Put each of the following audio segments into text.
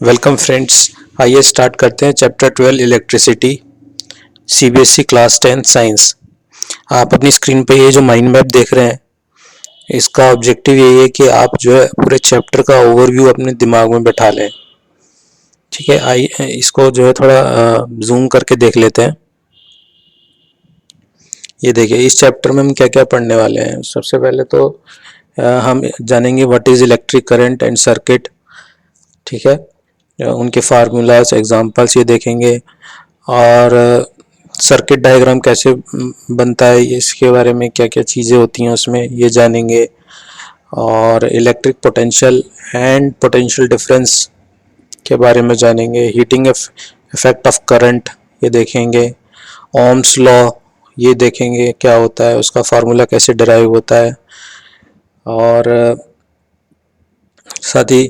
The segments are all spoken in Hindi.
Welcome friends. आइए स्टार्ट करते हैं chapter 12 electricity, CBSE class 10 science. आप अपनी स्क्रीन पे ये जो माइंड मैप देख रहे हैं, इसका ऑब्जेक्टिव यही है कि आप जो है पूरे चैप्टर का ओवरव्यू अपने दिमाग में बैठा लें। ठीक है, आइए इसको जो है थोड़ा जूम करके देख लेते हैं। ये देखिए, इस चैप्टर में हम क्या क्या पढ़ने वाले हैं। सबसे पहले तो हम जानेंगे what is electric current and circuit. ठीक है, उनके फार्मूलाज, एग्जांपल्स ये देखेंगे। और सर्किट डायग्राम कैसे बनता है, इसके बारे में क्या क्या चीज़ें होती हैं उसमें ये जानेंगे। और electric potential and potential difference के बारे में जानेंगे। हीटिंग इफेक्ट ऑफ करंट ये देखेंगे। ओम्स लॉ ये देखेंगे क्या होता है, उसका फार्मूला कैसे डिराइव होता है। और साथ ही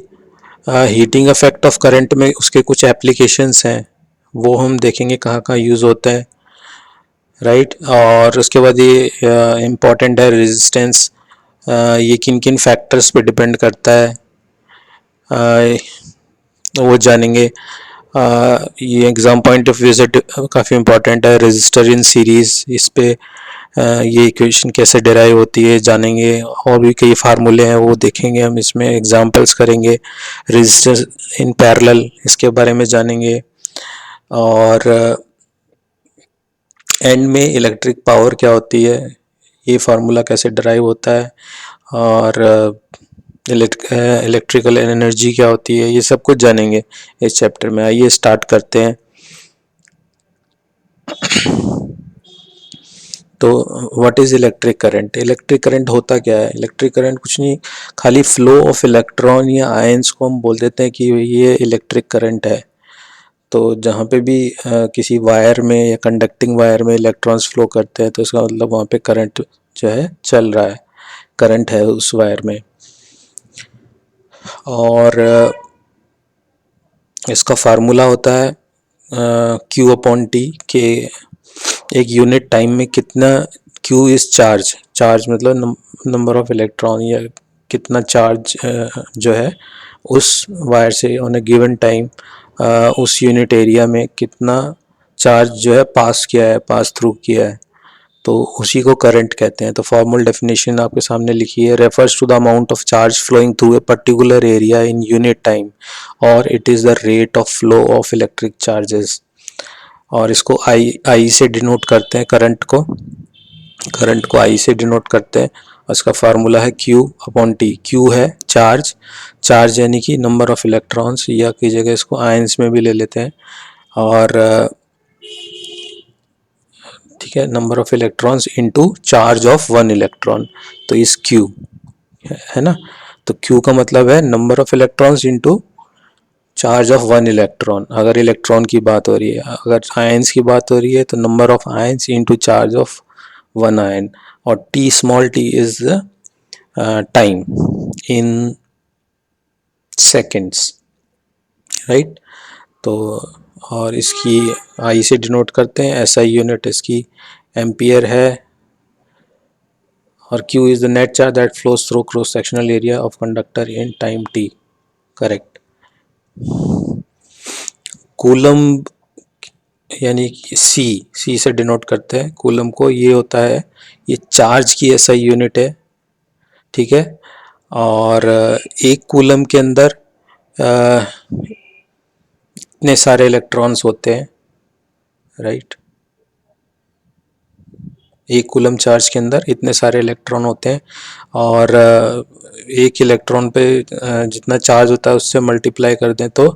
हीटिंग इफेक्ट ऑफ करंट में उसके कुछ एप्लीकेशंस हैं, वो हम देखेंगे कहाँ कहाँ यूज़ होते हैं। राइट, और उसके बाद ये इम्पॉर्टेंट है रेजिस्टेंस, ये किन किन फैक्टर्स पे डिपेंड करता है, वो जानेंगे। ये एग्ज़ाम पॉइंट ऑफ व्यू से काफ़ी इम्पॉर्टेंट है। रेजिस्टर इन सीरीज़, इस पे ये इक्वेशन कैसे डिराइव होती है जानेंगे। और भी कई फार्मूले हैं वो देखेंगे, हम इसमें एग्जांपल्स करेंगे। रेजिस्टर इन पैरेलल, इसके बारे में जानेंगे। और एंड में इलेक्ट्रिक पावर क्या होती है, ये फार्मूला कैसे डिराइव होता है। और इलेक्ट्रिकल एनर्जी क्या होती है, ये सब कुछ जानेंगे इस चैप्टर में। आइए स्टार्ट करते हैं। तो what is electric current. Electric current होता क्या है। इलेक्ट्रिक करंट कुछ नहीं, खाली फ्लो ऑफ इलेक्ट्रॉन या आयंस को हम बोल देते हैं कि ये इलेक्ट्रिक करंट है। तो जहाँ पे भी किसी वायर में या कंडक्टिंग वायर में इलेक्ट्रॉन्स फ्लो करते हैं, तो इसका मतलब वहाँ पे करंट जो है चल रहा है, करंट है उस वायर में। और इसका फार्मूला होता है Q अपॉन टी, के एक यूनिट टाइम में कितना Q इज चार्ज। चार्ज मतलब नंबर ऑफ इलेक्ट्रॉन, या कितना चार्ज जो है उस वायर से ऑन ए गिवन टाइम उस यूनिट एरिया में कितना चार्ज जो है पास किया है, पास थ्रू किया है, तो उसी को करंट कहते हैं। तो फॉर्मल डेफिनेशन आपके सामने लिखी है। Refers to the amount of charge flowing through a particular area in unit time, और it is the rate of flow of electric charges. और इसको आई से डिनोट करते हैं, करंट को आई से डिनोट करते हैं। उसका फार्मूला है Q अपॉन टी। Q है चार्ज, चार्ज यानी कि नंबर ऑफ इलेक्ट्रॉन्स, या की जगह इसको आयंस में भी ले लेते हैं। और ठीक है, number of electrons into charge of one electron, तो इस Q है ना। तो Q का मतलब है number of electrons into charge of one electron, अगर इलेक्ट्रॉन की बात हो रही है। अगर आयंस की बात हो रही है तो number of ions into charge of one ion. और T, small t is the time in seconds. Right, तो और इसकी आई से डिनोट करते हैं, एसआई यूनिट इसकी एम्पियर है। और Q is the net charge that flows through cross sectional area of conductor in time t। Correct. Coulomb यानी सी से डिनोट करते हैं कूलम को, ये होता है, ये चार्ज की एसआई यूनिट है। ठीक है, और एक कूलम के अंदर इतने सारे इलेक्ट्रॉन्स होते हैं। राइट, एक कूलम चार्ज के अंदर इतने सारे इलेक्ट्रॉन होते हैं। और एक इलेक्ट्रॉन पे जितना चार्ज होता है उससे मल्टीप्लाई कर दें तो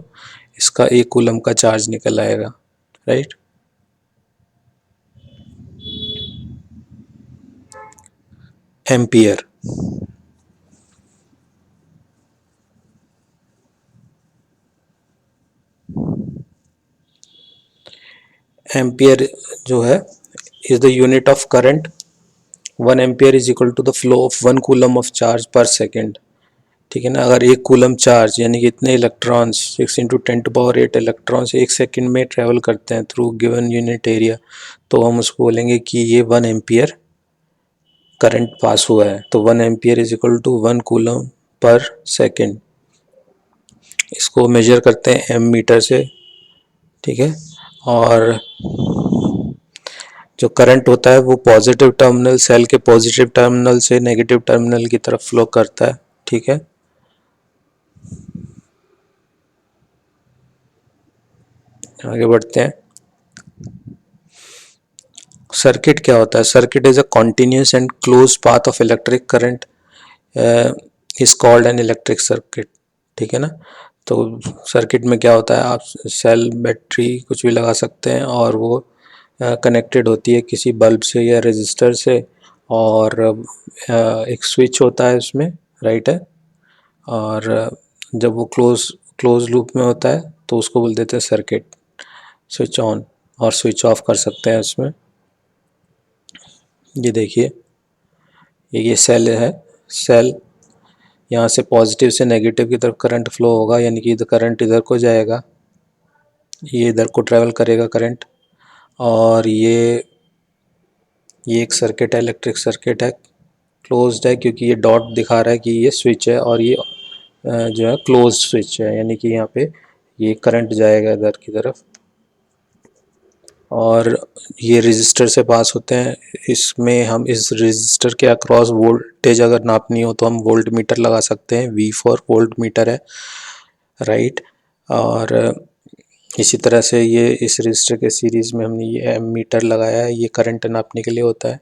इसका एक कूलम का चार्ज निकल आएगा। Right, ampere. एम्पियर जो है is the unit of current. 1 ampere is equal to the flow of 1 coulomb of charge per second. ठीक है ना, अगर एक कूलम चार्ज यानी कि इतने इलेक्ट्रॉन्स 6 × 10⁸ इलेक्ट्रॉन्स एक सेकेंड में ट्रेवल करते हैं थ्रू गिवन यूनिट एरिया, तो हम उसको बोलेंगे कि ये 1 एम्पियर करंट पास हुआ है। तो 1 ampere is equal to 1 coulomb per second. इसको मेजर करते हैं एम मीटर से, ठीक है। और जो करंट होता है वो पॉजिटिव टर्मिनल, सेल के पॉजिटिव टर्मिनल से नेगेटिव टर्मिनल की तरफ फ्लो करता है, ठीक है। आगे बढ़ते हैं। सर्किट क्या होता है? Circuit is a continuous and close path of electric current is called an electric circuit, ठीक है ना। तो सर्किट में क्या होता है, आप सेल बैटरी कुछ भी लगा सकते हैं और वो कनेक्टेड होती है किसी बल्ब से या रजिस्टर से, और एक स्विच होता है उसमें, राइट है। और जब वो क्लोज लूप में होता है तो उसको बोल देते हैं सर्किट। स्विच ऑन और स्विच ऑफ कर सकते हैं इसमें। ये देखिए, ये सेल है। सेल, यहाँ से पॉजिटिव से नेगेटिव की तरफ करंट फ्लो होगा, यानी कि इधर करंट इधर को जाएगा, ये इधर को ट्रेवल करेगा करंट। और ये एक सर्किट है, इलेक्ट्रिक सर्किट है, क्लोज्ड है क्योंकि ये डॉट दिखा रहा है कि ये स्विच है, और ये जो है क्लोज्ड स्विच है, यानी कि यहाँ पे ये करंट जाएगा इधर की तरफ। और ये रजिस्टर से पास होते हैं। इसमें हम इस रजिस्टर के अक्रॉस वोल्टेज अगर नापनी हो तो हम वोल्ट मीटर लगा सकते हैं, V4 वोल्ट मीटर है, राइट। और इसी तरह से ये इस रजिस्टर के सीरीज़ में हमने ये एम मीटर लगाया है, ये करंट नापने के लिए होता है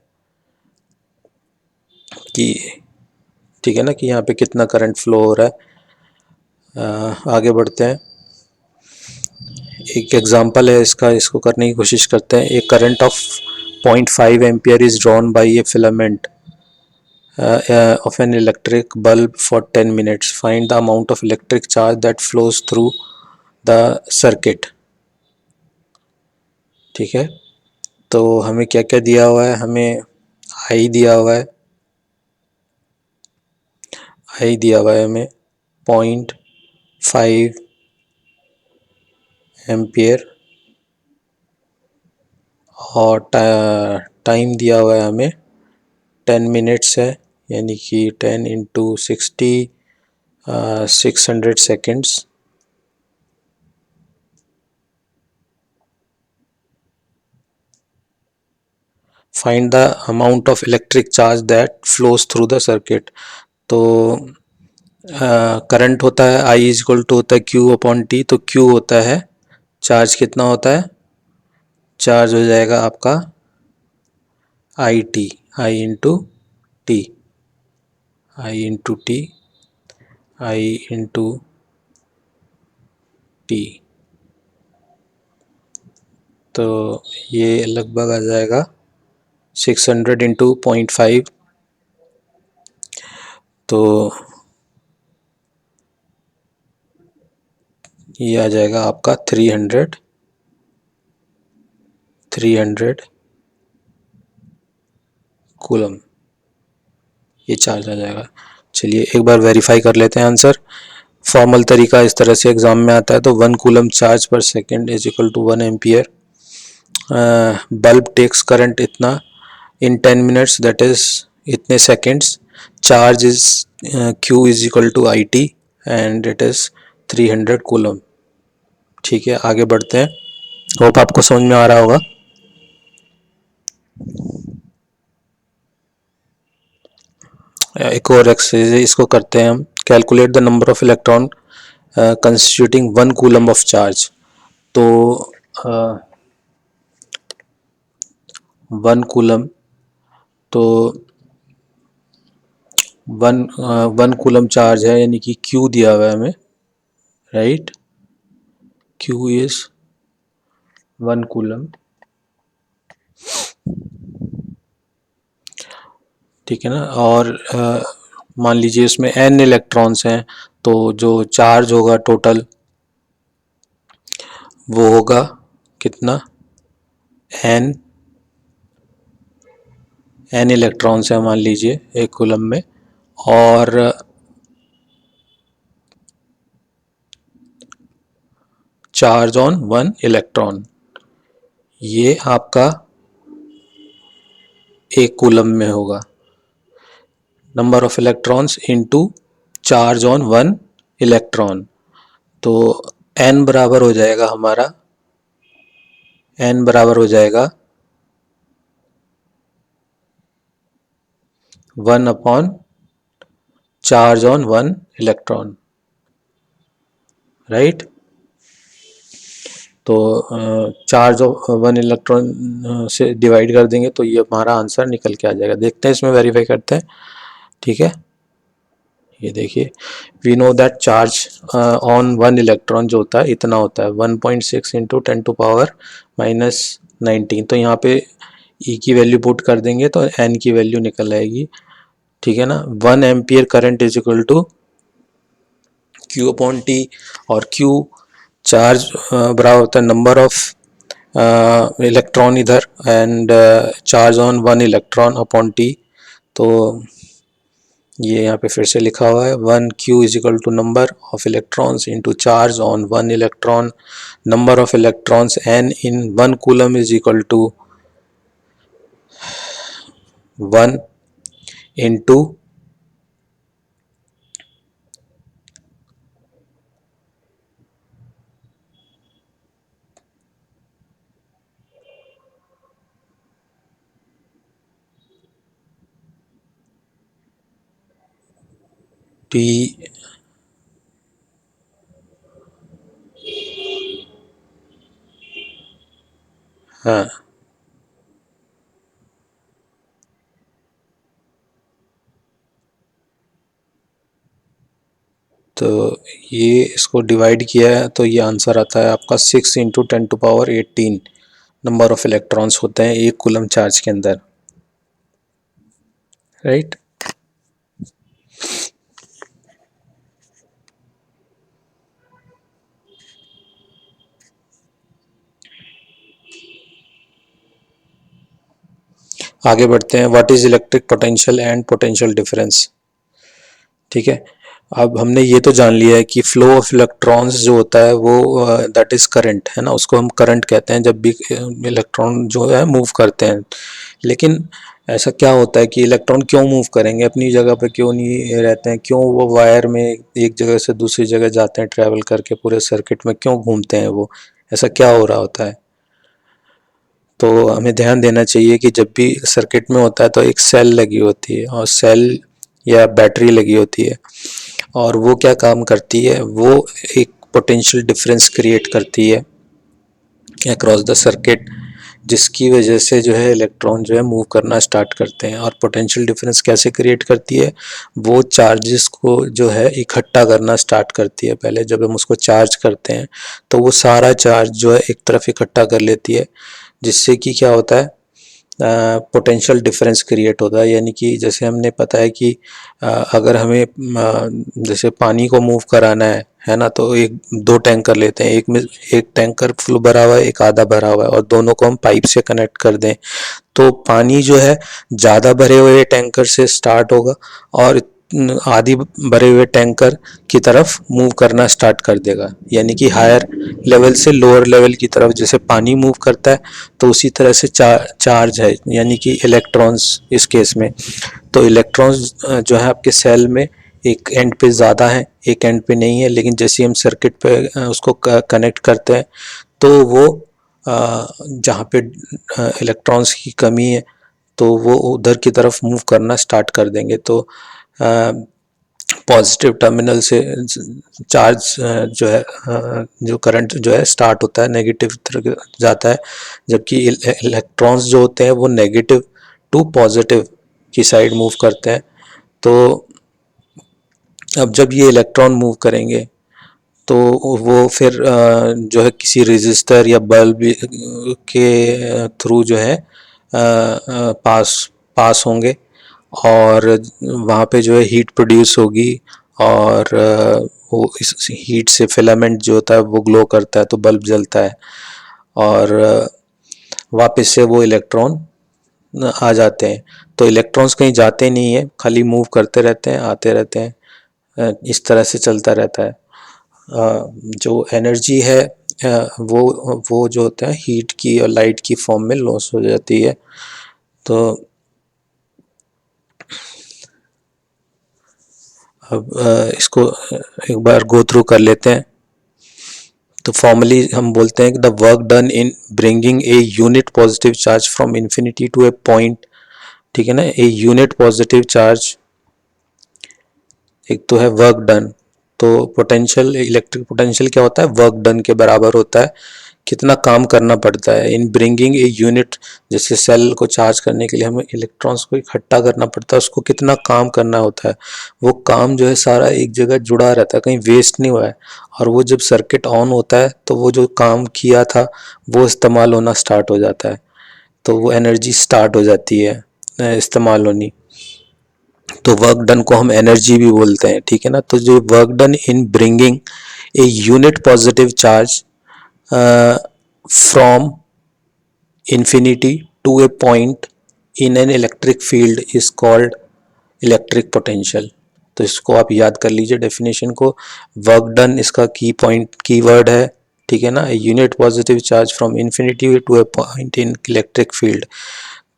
कि, ठीक है ना, कि यहाँ पे कितना करंट फ्लो हो रहा है। आगे बढ़ते हैं। एक एग्जांपल है इसका, इसको करने की कोशिश करते हैं। एक current of 0.5 ampere is drawn by A filament of an electric bulb for 10 minutes. Find the amount of electric charge that flows through the circuit, ठीक है। तो हमें क्या क्या दिया हुआ है, हमें आई दिया हुआ है, आई दिया हुआ है हमें 0.5 एम्पियर, और टाइम दिया हुआ है हमें 10 मिनट्स है, यानी कि 10 into 60 600 seconds. Find the amount of electric charge that flows through the circuit. तो करंट होता है I इज इक्वल टू होता है Q अपॉन T। तो Q होता है चार्ज, कितना होता है, चार्ज हो जाएगा आपका IT, I into T, I into T, I into T. तो ये लगभग आ जाएगा 600 इंटू 0.5, तो ये आ जाएगा आपका 300 कूलम, ये चार्ज आ जाएगा। चलिए एक बार वेरीफाई कर लेते हैं आंसर। फॉर्मल तरीका इस तरह से एग्जाम में आता है। तो 1 coulomb charge per second is equal to 1 ampere. Bulb takes current इतना इन 10 मिनट्स, दैट इज इतने seconds. Charge is Q is equal to IT and it is 300 coulomb, ठीक है। आगे बढ़ते हैं। होप आपको समझ में आ रहा होगा। एक और एक्सरसाइज है, इसको करते हैं हम। Calculate the number of electron constituting 1 coulomb of charge. तो 1 कूलम, तो 1 कूलम चार्ज है, यानी कि Q दिया हुआ है हमें, राइट। Q इज 1 कूलम, ठीक है ना। और मान लीजिए इसमें n इलेक्ट्रॉन्स हैं, तो जो चार्ज होगा टोटल वो होगा कितना, n इलेक्ट्रॉन्स है मान लीजिए एक कूलम में, और चार्ज ऑन 1 इलेक्ट्रॉन, ये आपका एक कूलम में होगा। Number of electrons into charge on 1 electron, तो n बराबर हो जाएगा हमारा, n बराबर हो जाएगा 1 upon charge on 1 electron, right. तो चार्ज ऑफ 1 इलेक्ट्रॉन से डिवाइड कर देंगे तो ये हमारा आंसर निकल के आ जाएगा। देखते हैं, इसमें वेरीफाई करते हैं, ठीक है। ये देखिए, we know that charge on 1 electron जो होता है इतना होता है 1.6 इंटू 10⁻⁻19। तो यहाँ पे E की वैल्यू पुट कर देंगे तो N की वैल्यू निकल आएगी, ठीक है ना। 1 ampere current is equal to Q upon T, और Q चार्ज बराबर होता है नंबर ऑफ इलेक्ट्रॉन इधर, and charge on 1 electron upon T। तो ये यहाँ पे फिर से लिखा हुआ है 1Q is equal to number of electrons into charge on 1 electron, number of electrons N in 1 coulomb is equal to 1 into T। हाँ, तो ये इसको डिवाइड किया है तो ये आंसर आता है आपका 6 इंटू 10⁻18 नंबर ऑफ इलेक्ट्रॉन्स होते हैं एक कूलम चार्ज के अंदर, राइट। आगे बढ़ते हैं, what is electric potential and potential difference, ठीक है। अब हमने ये तो जान लिया है कि फ्लो ऑफ इलेक्ट्रॉन्स जो होता है वो दैट इज करंट, है ना, उसको हम करंट कहते हैं जब भी इलेक्ट्रॉन जो है मूव करते हैं। लेकिन ऐसा क्या होता है कि इलेक्ट्रॉन क्यों मूव करेंगे, अपनी जगह पे क्यों नहीं रहते हैं, क्यों वो वायर में एक जगह से दूसरी जगह जाते हैं ट्रैवल करके, पूरे सर्किट में क्यों घूमते हैं, वो ऐसा क्या हो रहा होता है। तो हमें ध्यान देना चाहिए कि जब भी सर्किट में होता है तो एक सेल लगी होती है, और सेल या बैटरी लगी होती है, और वो क्या काम करती है, वो एक पोटेंशियल डिफरेंस क्रिएट करती है अक्रॉस द सर्किट, जिसकी वजह से जो है इलेक्ट्रॉन जो है मूव करना स्टार्ट करते हैं। और पोटेंशियल डिफरेंस कैसे क्रिएट करती है, वो चार्जेस को जो है इकट्ठा करना स्टार्ट करती है। पहले जब हम उसको चार्ज करते हैं तो वो सारा चार्ज जो है एक तरफ इकट्ठा कर लेती है, जिससे कि क्या होता है, पोटेंशियल डिफरेंस क्रिएट होता है। यानी कि जैसे हमने पता है कि अगर हमें जैसे पानी को मूव कराना है ना, तो एक दो टैंकर लेते हैं, एक में एक टैंकर फुल भरा हुआ है, एक आधा भरा हुआ है, और दोनों को हम पाइप से कनेक्ट कर दें तो पानी जो है ज़्यादा भरे हुए टैंकर से स्टार्ट होगा और आधी भरे हुए टैंकर की तरफ मूव करना स्टार्ट कर देगा। यानी कि हायर लेवल से लोअर लेवल की तरफ जैसे पानी मूव करता है, तो उसी तरह से चार्ज है, यानी कि इलेक्ट्रॉन्स इस केस में। तो इलेक्ट्रॉन्स जो है आपके सेल में एक एंड पे ज़्यादा है, एक एंड पे नहीं है, लेकिन जैसे हम सर्किट पे उसको कनेक्ट करते हैं तो वो जहाँ पे इलेक्ट्रॉन्स की कमी है तो वो उधर की तरफ मूव करना स्टार्ट कर देंगे। तो पॉजिटिव टर्मिनल से चार्ज जो है जो करंट जो है स्टार्ट होता है, नेगेटिव तरफ जाता है, जबकि इलेक्ट्रॉन्स जो होते हैं वो नेगेटिव टू पॉजिटिव की साइड मूव करते हैं। तो अब जब ये इलेक्ट्रॉन मूव करेंगे तो वो फिर जो है किसी रेजिस्टर या बल्ब के थ्रू जो है पास पास होंगे, और वहाँ पे जो है हीट प्रोड्यूस होगी, और वो इस हीट से फिलामेंट जो होता है वो ग्लो करता है तो बल्ब जलता है, और वापस से वो इलेक्ट्रॉन आ जाते हैं। तो इलेक्ट्रॉन्स कहीं जाते नहीं है, खाली मूव करते रहते हैं, आते रहते हैं, इस तरह से चलता रहता है। जो एनर्जी है वो जो होता है हीट की और लाइट की फॉर्म में लॉस हो जाती है। तो अब इसको एक बार गो थ्रू कर लेते हैं। तो फॉर्मली हम बोलते हैं कि the work done in bringing a unit positive charge from infinity to a point, ठीक है ना, ए यूनिट पॉजिटिव चार्ज, एक तो है वर्क डन। तो पोटेंशियल, इलेक्ट्रिक पोटेंशियल क्या होता है, वर्क डन के बराबर होता है, कितना काम करना पड़ता है इन ब्रिंगिंग ए यूनिट, जैसे सेल को चार्ज करने के लिए हमें इलेक्ट्रॉन्स को इकट्ठा करना पड़ता है, उसको कितना काम करना होता है, वो काम जो है सारा एक जगह जुड़ा रहता है, कहीं वेस्ट नहीं हुआ है। और वो जब सर्किट ऑन होता है तो वो जो काम किया था वो इस्तेमाल होना स्टार्ट हो जाता है, तो वो एनर्जी स्टार्ट हो जाती है इस्तेमाल होनी, तो वर्क डन को हम एनर्जी भी बोलते हैं, ठीक है ना। तो जो work done in bringing a unit positive charge from infinity to a point in an electric field is called electric potential। तो इसको आप याद कर लीजिए डेफिनेशन को, वर्क डन इसका की पॉइंट की वर्ड है, ठीक है ना, unit positive charge from infinity to a point in electric field.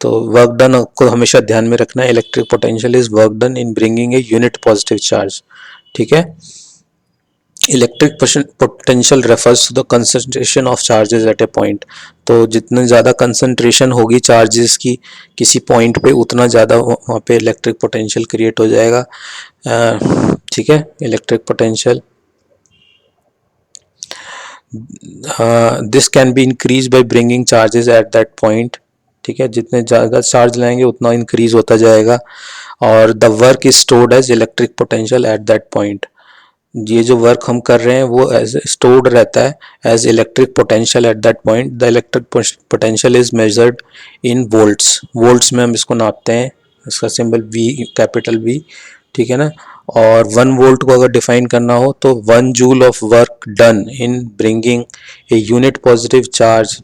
तो वर्क डन को हमेशा ध्यान में रखना है, electric potential is work done in bringing a unit positive charge, ठीक है। Electric potential refers to the concentration of charges at a point. तो जितनी ज़्यादा कंसंट्रेशन होगी चार्जेस की किसी पॉइंट पे, उतना ज़्यादा वहाँ पे इलेक्ट्रिक पोटेंशियल क्रिएट हो जाएगा, ठीक है। Electric potential this can be increase by bringing charges eight that point, ठीक है, जितने ज़्यादा चार्ज लाएंगे उतना इंक्रीज होता जाएगा। और the work is stored as electric potential at that point, ये जो वर्क हम कर रहे हैं वो एज स्टोर्ड रहता है as electric potential at that point. The electric potential is measured in volts, volts में हम इसको नापते हैं, इसका सिंबल वी, कैपिटल वी, ठीक है ना। और 1 वोल्ट को अगर डिफाइन करना हो तो 1 joule of work done in bringing a unit positive charge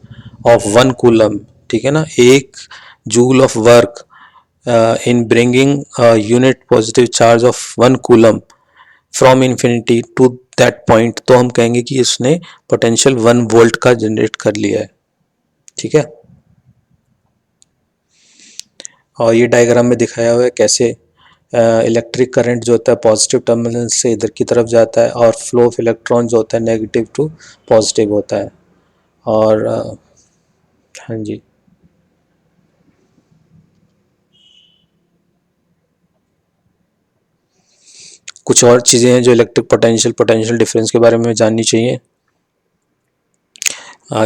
of 1 coulomb, ठीक है ना, 1 joule of work in bringing unit positive charge of 1 coulomb from infinity to that point, तो हम कहेंगे कि इसने पोटेंशियल 1 वोल्ट का जनरेट कर लिया है, ठीक है। और ये डायग्राम में दिखाया हुआ है कैसे इलेक्ट्रिक करंट जो होता है पॉजिटिव टर्मिनल से इधर की तरफ जाता है और फ्लो ऑफ इलेक्ट्रॉन जो होता है नेगेटिव टू पॉजिटिव होता है। और हाँ जी, कुछ और चीज़ें हैं जो इलेक्ट्रिक पोटेंशियल पोटेंशियल डिफरेंस के बारे में जाननी चाहिए।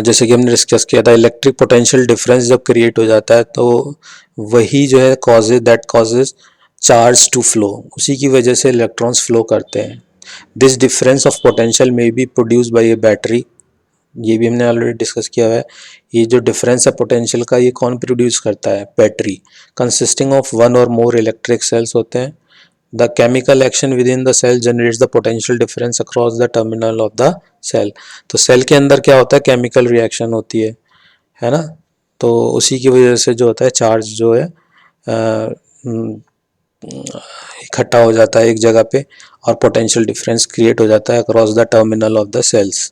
जैसे कि हमने डिस्कस किया था, इलेक्ट्रिक पोटेंशियल डिफरेंस जब क्रिएट हो जाता है तो वही जो है causes that causes charge to flow, उसी की वजह से इलेक्ट्रॉन्स फ्लो करते हैं। दिस डिफरेंस ऑफ पोटेंशियल में be produce by a battery, ये भी हमने ऑलरेडी डिस्कस किया हुआ है। ये जो डिफरेंस है पोटेंशियल का, ये कौन प्रोड्यूस करता है, बैटरी, कंसिस्टिंग ऑफ वन और मोर इलेक्ट्रिक सेल्स होते हैं। The chemical action within the cell generates the potential difference across the terminal of the cell। तो सेल के अंदर क्या होता है, केमिकल रिएक्शन होती है ना, तो उसी की वजह से जो होता है चार्ज जो है इकट्ठा हो जाता है एक जगह पे और पोटेंशियल डिफरेंस क्रिएट हो जाता है across the terminal of the cells.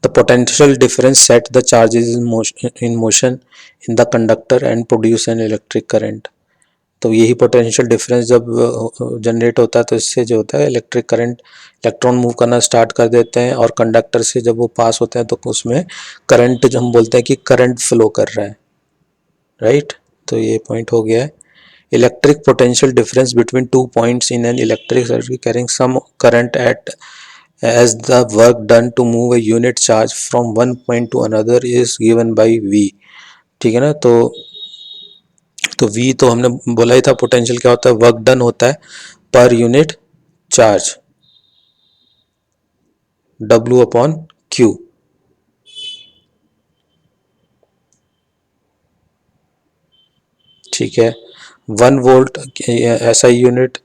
The potential difference set the charges in motion in the conductor and produce an electric current। तो यही पोटेंशियल डिफरेंस जब जनरेट होता है तो इससे जो होता है इलेक्ट्रिक करंट, इलेक्ट्रॉन मूव करना स्टार्ट कर देते हैं और कंडक्टर से जब वो पास होते हैं तो उसमें करंट, जो हम बोलते हैं कि करंट फ्लो कर रहा है, राइट। तो ये पॉइंट हो गया है। Electric potential difference between two points in an electric circuit carrying some current at as the work done to move a unit charge from one point to another is given by V, ठीक है ना। तो V तो हमने बोला ही था, पोटेंशियल क्या होता है, वर्क डन होता है per unit charge, W upon Q, ठीक है। 1 volt SI unit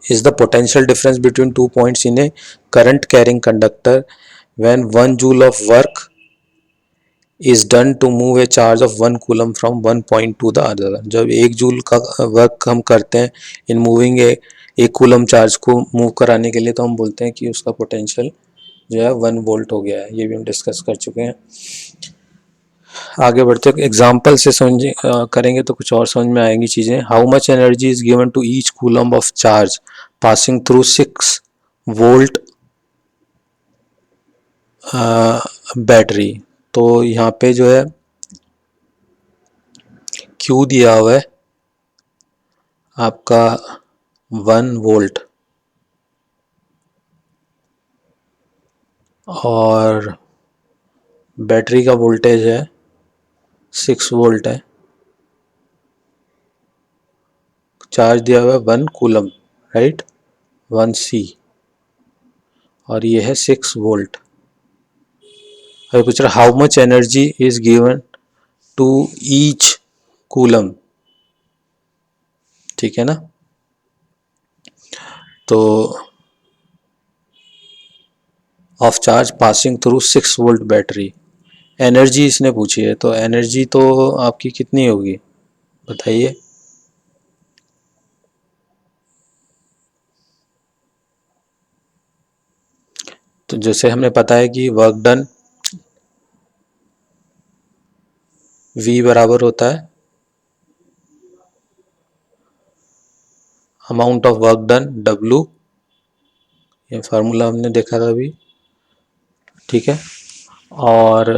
is the potential difference between 2 points in a current carrying conductor when 1 joule of work is done to move a charge of 1 coulomb from one point to the other। जब 1 जूल का वर्क हम करते हैं इन मूविंग एक कूलम चार्ज को मूव कराने के लिए, तो हम बोलते हैं कि उसका पोटेंशियल जो है 1 वोल्ट हो गया है। ये भी हम डिस्कस कर चुके हैं। आगे बढ़ते एग्जाम्पल से करेंगे तो कुछ और समझ में आएंगी चीज़ें। How much energy is given to each coulomb of charge passing through 6 volt battery. तो यहाँ पे जो है Q दिया हुआ है आपका 1 वोल्ट और बैटरी का वोल्टेज है 6 वोल्ट है। चार्ज दिया हुआ है 1 कूलम, राइट, 1C, और ये है 6 वोल्ट। अभी पूछ रहा how much energy is given to each coulomb, ठीक है ना। तो of charge passing through 6 volt battery, energy इसने पूछी है, तो एनर्जी तो आपकी कितनी होगी बताइए। तो जैसे हमने पता है कि वर्क डन V बराबर होता है amount of work done W, ये फार्मूला हमने देखा था अभी, ठीक है। और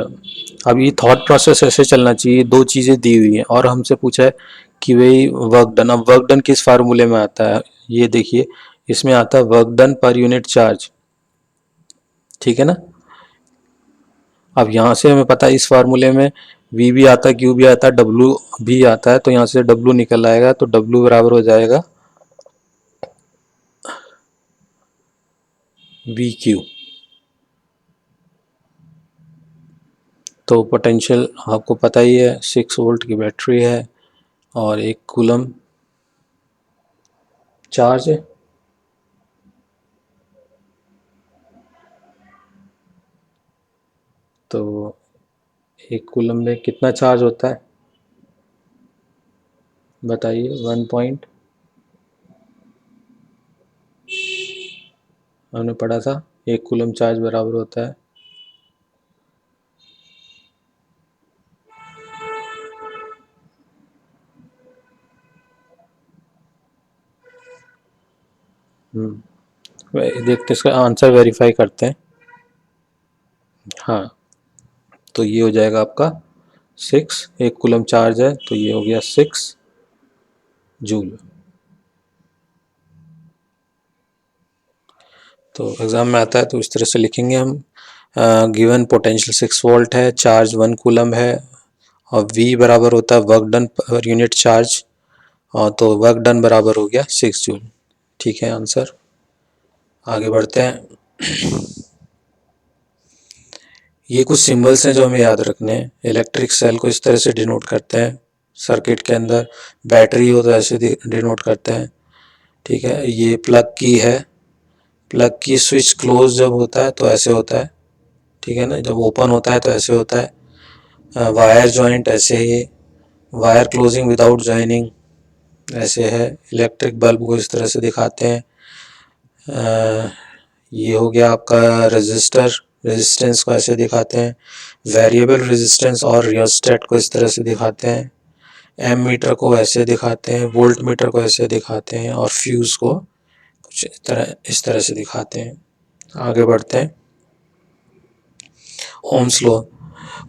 अब ये थॉट प्रोसेस ऐसे चलना चाहिए, दो चीज़ें दी हुई हैं और हमसे पूछा है कि भाई वर्क डन, अब वर्क डन किस फार्मूले में आता है, ये देखिए इसमें आता है work done per unit charge, ठीक है ना। अब यहाँ से हमें पता है इस फार्मूले में V भी आता है, Q भी आता है, W भी आता है, तो यहाँ से W निकल आएगा, तो W बराबर हो जाएगा VQ। तो पोटेंशियल आपको पता ही है 6 वोल्ट की बैटरी है और 1 कूलम चार्ज है। तो 1 कूलम में कितना चार्ज होता है बताइए। 1 पॉइंट हमने पढ़ा था 1 कूलम चार्ज बराबर होता है देखते इसका आंसर वेरीफाई करते हैं। हाँ, तो ये हो जाएगा आपका 1 कूलम चार्ज है, तो ये हो गया 6 जूल। तो एग्ज़ाम में आता है तो इस तरह से लिखेंगे हम, गिवन पोटेंशियल 6 वोल्ट है, चार्ज 1 कूलम है और V बराबर होता है work done per unit charge, और तो वर्क डन बराबर हो गया 6 जूल, ठीक है आंसर। आगे बढ़ते हैं। ये कुछ सिंबल्स हैं जो हमें याद रखने हैं। इलेक्ट्रिक सेल को इस तरह से डिनोट करते हैं सर्किट के अंदर, बैटरी हो तो ऐसे डिनोट करते हैं, ठीक है। ये प्लग की है, प्लग की स्विच क्लोज जब होता है तो ऐसे होता है, ठीक है ना, जब ओपन होता है तो ऐसे होता है। वायर जॉइंट ऐसे ही, वायर क्लोजिंग विदाउट जॉइनिंग ऐसे है। इलेक्ट्रिक बल्ब को इस तरह से दिखाते हैं। ये हो गया आपका रजिस्टर, रेजिस्टेंस को ऐसे दिखाते हैं। वेरिएबल रेजिस्टेंस और रियोस्टेट को इस तरह से दिखाते हैं। एम मीटर को ऐसे दिखाते हैं, वोल्ट मीटर को ऐसे दिखाते हैं और फ्यूज़ को कुछ इस तरह से दिखाते हैं। आगे बढ़ते हैं। ओम्स लॉ,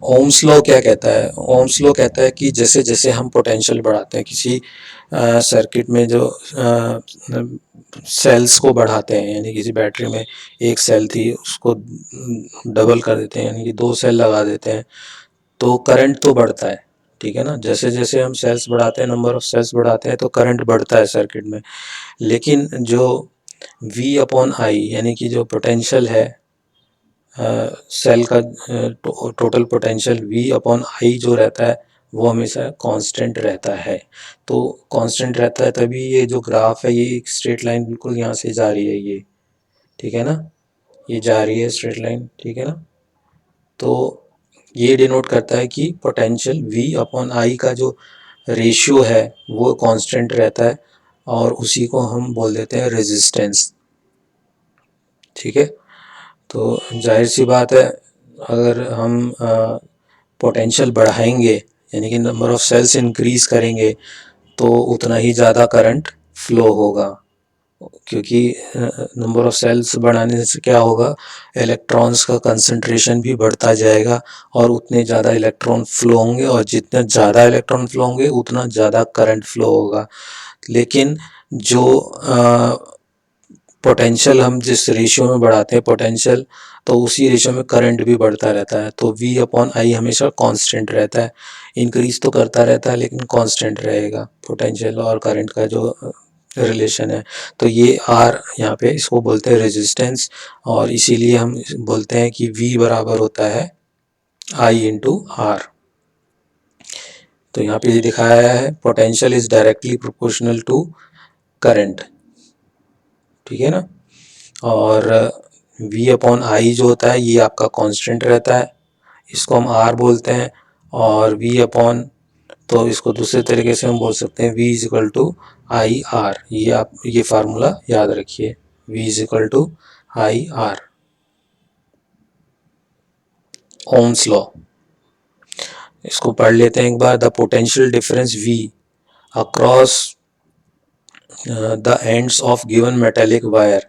ओम्स लॉ क्या कहता है? ओम्स लॉ कहता है कि जैसे जैसे हम पोटेंशियल बढ़ाते हैं किसी सर्किट में, जो सेल्स को बढ़ाते हैं, यानी किसी बैटरी में एक सेल थी उसको डबल कर देते हैं, यानी कि 2 सेल लगा देते हैं, तो करंट तो बढ़ता है, ठीक है ना। जैसे जैसे हम सेल्स बढ़ाते हैं, नंबर ऑफ सेल्स बढ़ाते हैं, तो करंट बढ़ता है सर्किट में। लेकिन जो V अपॉन आई यानी कि जो पोटेंशियल है सेल का, टोटल पोटेंशियल V अपॉन आई जो रहता है वो हमेशा कांस्टेंट रहता है। तो कांस्टेंट रहता है तभी ये जो ग्राफ है ये एक स्ट्रेट लाइन बिल्कुल यहाँ से जा रही है, ये ठीक है ना, ये जा रही है स्ट्रेट लाइन, ठीक है ना। तो ये डिनोट करता है कि पोटेंशियल V अपॉन आई का जो रेशियो है वो कांस्टेंट रहता है और उसी को हम बोल देते हैं रेजिस्टेंस, ठीक है। तो जाहिर सी बात है अगर हम पोटेंशियल बढ़ाएंगे यानी कि नंबर ऑफ सेल्स इंक्रीज करेंगे तो उतना ही ज़्यादा करंट फ्लो होगा, क्योंकि नंबर ऑफ सेल्स बढ़ाने से क्या होगा, इलेक्ट्रॉन्स का कंसंट्रेशन भी बढ़ता जाएगा और उतने ज़्यादा इलेक्ट्रॉन फ्लो होंगे, और जितने ज़्यादा इलेक्ट्रॉन फ्लो होंगे उतना ज़्यादा करंट फ्लो होगा। लेकिन जो पोटेंशियल हम जिस रेशियो में बढ़ाते हैं पोटेंशियल, तो उसी रेशियो में करंट भी बढ़ता रहता है। तो V अपॉन आई हमेशा कांस्टेंट रहता है, इंक्रीज तो करता रहता है लेकिन कांस्टेंट रहेगा पोटेंशियल और करंट का जो रिलेशन है। तो ये R यहाँ पे इसको बोलते हैं रेजिस्टेंस, और इसीलिए हम बोलते हैं कि V बराबर होता है I इंटू R। तो यहाँ पे ये दिखाया है potential is directly proportional to current, ठीक है ना। और V अपॉन आई जो होता है ये आपका कांस्टेंट रहता है, इसको हम R बोलते हैं। और V अपॉन, तो इसको दूसरे तरीके से हम बोल सकते हैं V is equal to I R. ये आप ये फार्मूला याद रखिए, V is equal to I R, Ohm's law. इसको पढ़ लेते हैं एक बार। The potential difference V across the ends of given metallic wire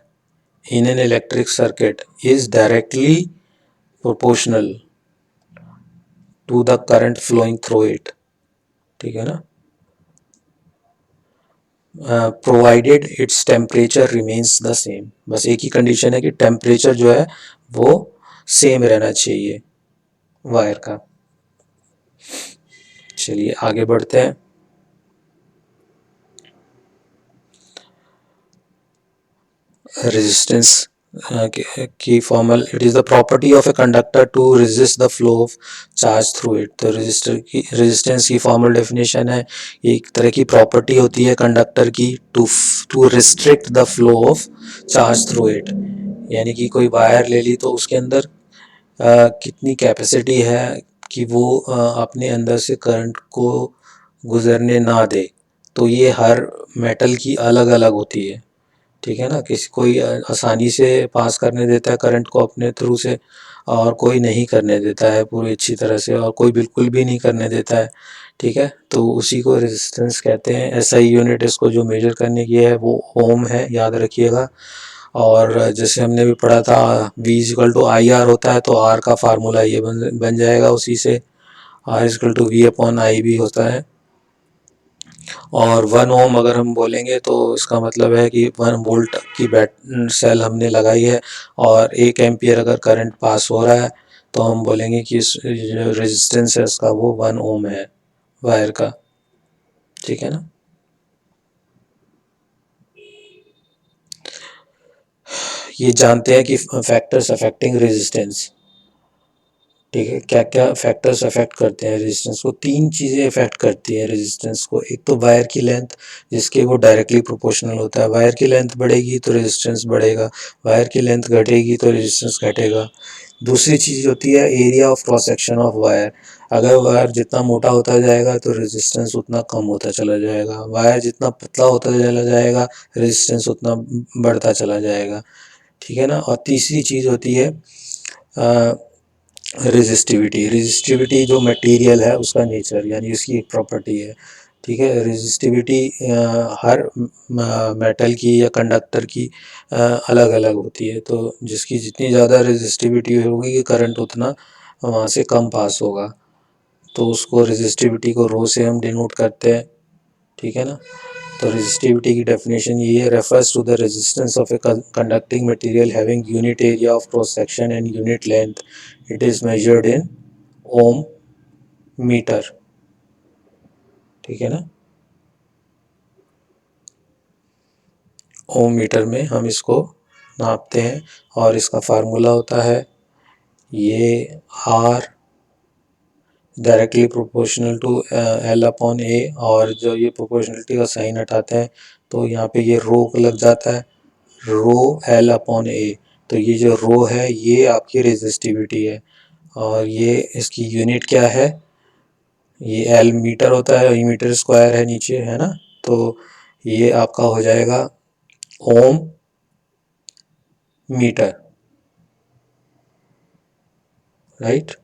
in an electric circuit is directly proportional to the current flowing through it, ठीक है ना। Provided its temperature remains the same, बस एक ही कंडीशन है कि टेम्परेचर जो है वो सेम रहना चाहिए वायर का। चलिए आगे बढ़ते हैं। रेजिस्टेंस की formal, it is the property of a conductor to resist the flow of charge through it. तो रेजिस्टर की रेजिस्टेंस की फॉर्मल डेफिनेशन है, एक तरह की प्रॉपर्टी होती है कंडक्टर की to to restrict the flow of charge through it. यानी कि कोई वायर ले ली तो उसके अंदर कितनी कैपेसिटी है कि वो अपने अंदर से करंट को गुजरने ना दे। तो ये हर मेटल की अलग अलग होती है, ठीक है ना। किसी कोई आसानी से पास करने देता है करंट को अपने थ्रू से, और कोई नहीं करने देता है पूरी अच्छी तरह से, और कोई बिल्कुल भी नहीं करने देता है, ठीक है। तो उसी को रेजिस्टेंस कहते हैं। एसआई यूनिट इसको जो मेजर करने की है वो ओम है, याद रखिएगा। और जैसे हमने भी पढ़ा था V equal to I R होता है, तो R का फार्मूला ये बन जाएगा उसी से, R equal to V upon I भी होता है। और 1 ओम अगर हम बोलेंगे तो इसका मतलब है कि 1 वोल्ट की बैट सेल हमने लगाई है, और 1 एम्पियर अगर करंट पास हो रहा है तो हम बोलेंगे कि इस जो रेजिस्टेंस है इसका वो 1 ओम है वायर का, ठीक है ना। ये जानते हैं कि फैक्टर्स अफेक्टिंग रेजिस्टेंस, ठीक है। क्या क्या फैक्टर्स अफेक्ट करते हैं रेजिस्टेंस को, तीन चीज़ें अफेक्ट करती हैं रेजिस्टेंस को। एक तो वायर की लेंथ, जिसके वो डायरेक्टली प्रोपोर्शनल होता है। वायर की लेंथ बढ़ेगी तो रेजिस्टेंस बढ़ेगा, वायर की लेंथ घटेगी तो रेजिस्टेंस घटेगा। दूसरी चीज़ होती है area of cross section of wire. अगर वायर जितना मोटा होता जाएगा तो रेजिस्टेंस उतना कम होता चला जाएगा, वायर जितना पतला होता चला जाएगा रेजिस्टेंस उतना बढ़ता चला जाएगा, ठीक है ना। और तीसरी चीज़ होती है रेजिस्टिविटी। रेजिस्टिविटी जो मटेरियल है उसका नेचर, यानी उसकी एक प्रॉपर्टी है, ठीक है। रेजिस्टिविटी हर मेटल की या कंडक्टर की अलग अलग होती है। तो जिसकी जितनी ज़्यादा रेजिस्टिविटी होगी करंट उतना वहाँ से कम पास होगा। तो उसको रेजिस्टिविटी को रो से हम डिनोट करते हैं, ठीक है ना। तो रेजिस्टिविटी की डेफिनेशन ये है, refers to the resistance of a conducting material having unit area of cross section and unit length. It is measured in ohm metre, ठीक है ना। ओम मीटर में हम इसको नापते हैं, और इसका फार्मूला होता है ये R directly proportional to L upon A। और जो ये प्रोपोर्शनलिटी का साइन हटाते हैं तो यहाँ पे ये रो लग जाता है, रो L अपॉन A। तो ये जो रो है ये आपकी रेजिस्टिविटी है, और ये इसकी यूनिट क्या है, ये L मीटर होता है, ये मीटर स्क्वायर है नीचे, है ना। तो ये आपका हो जाएगा ओम मीटर, राइट।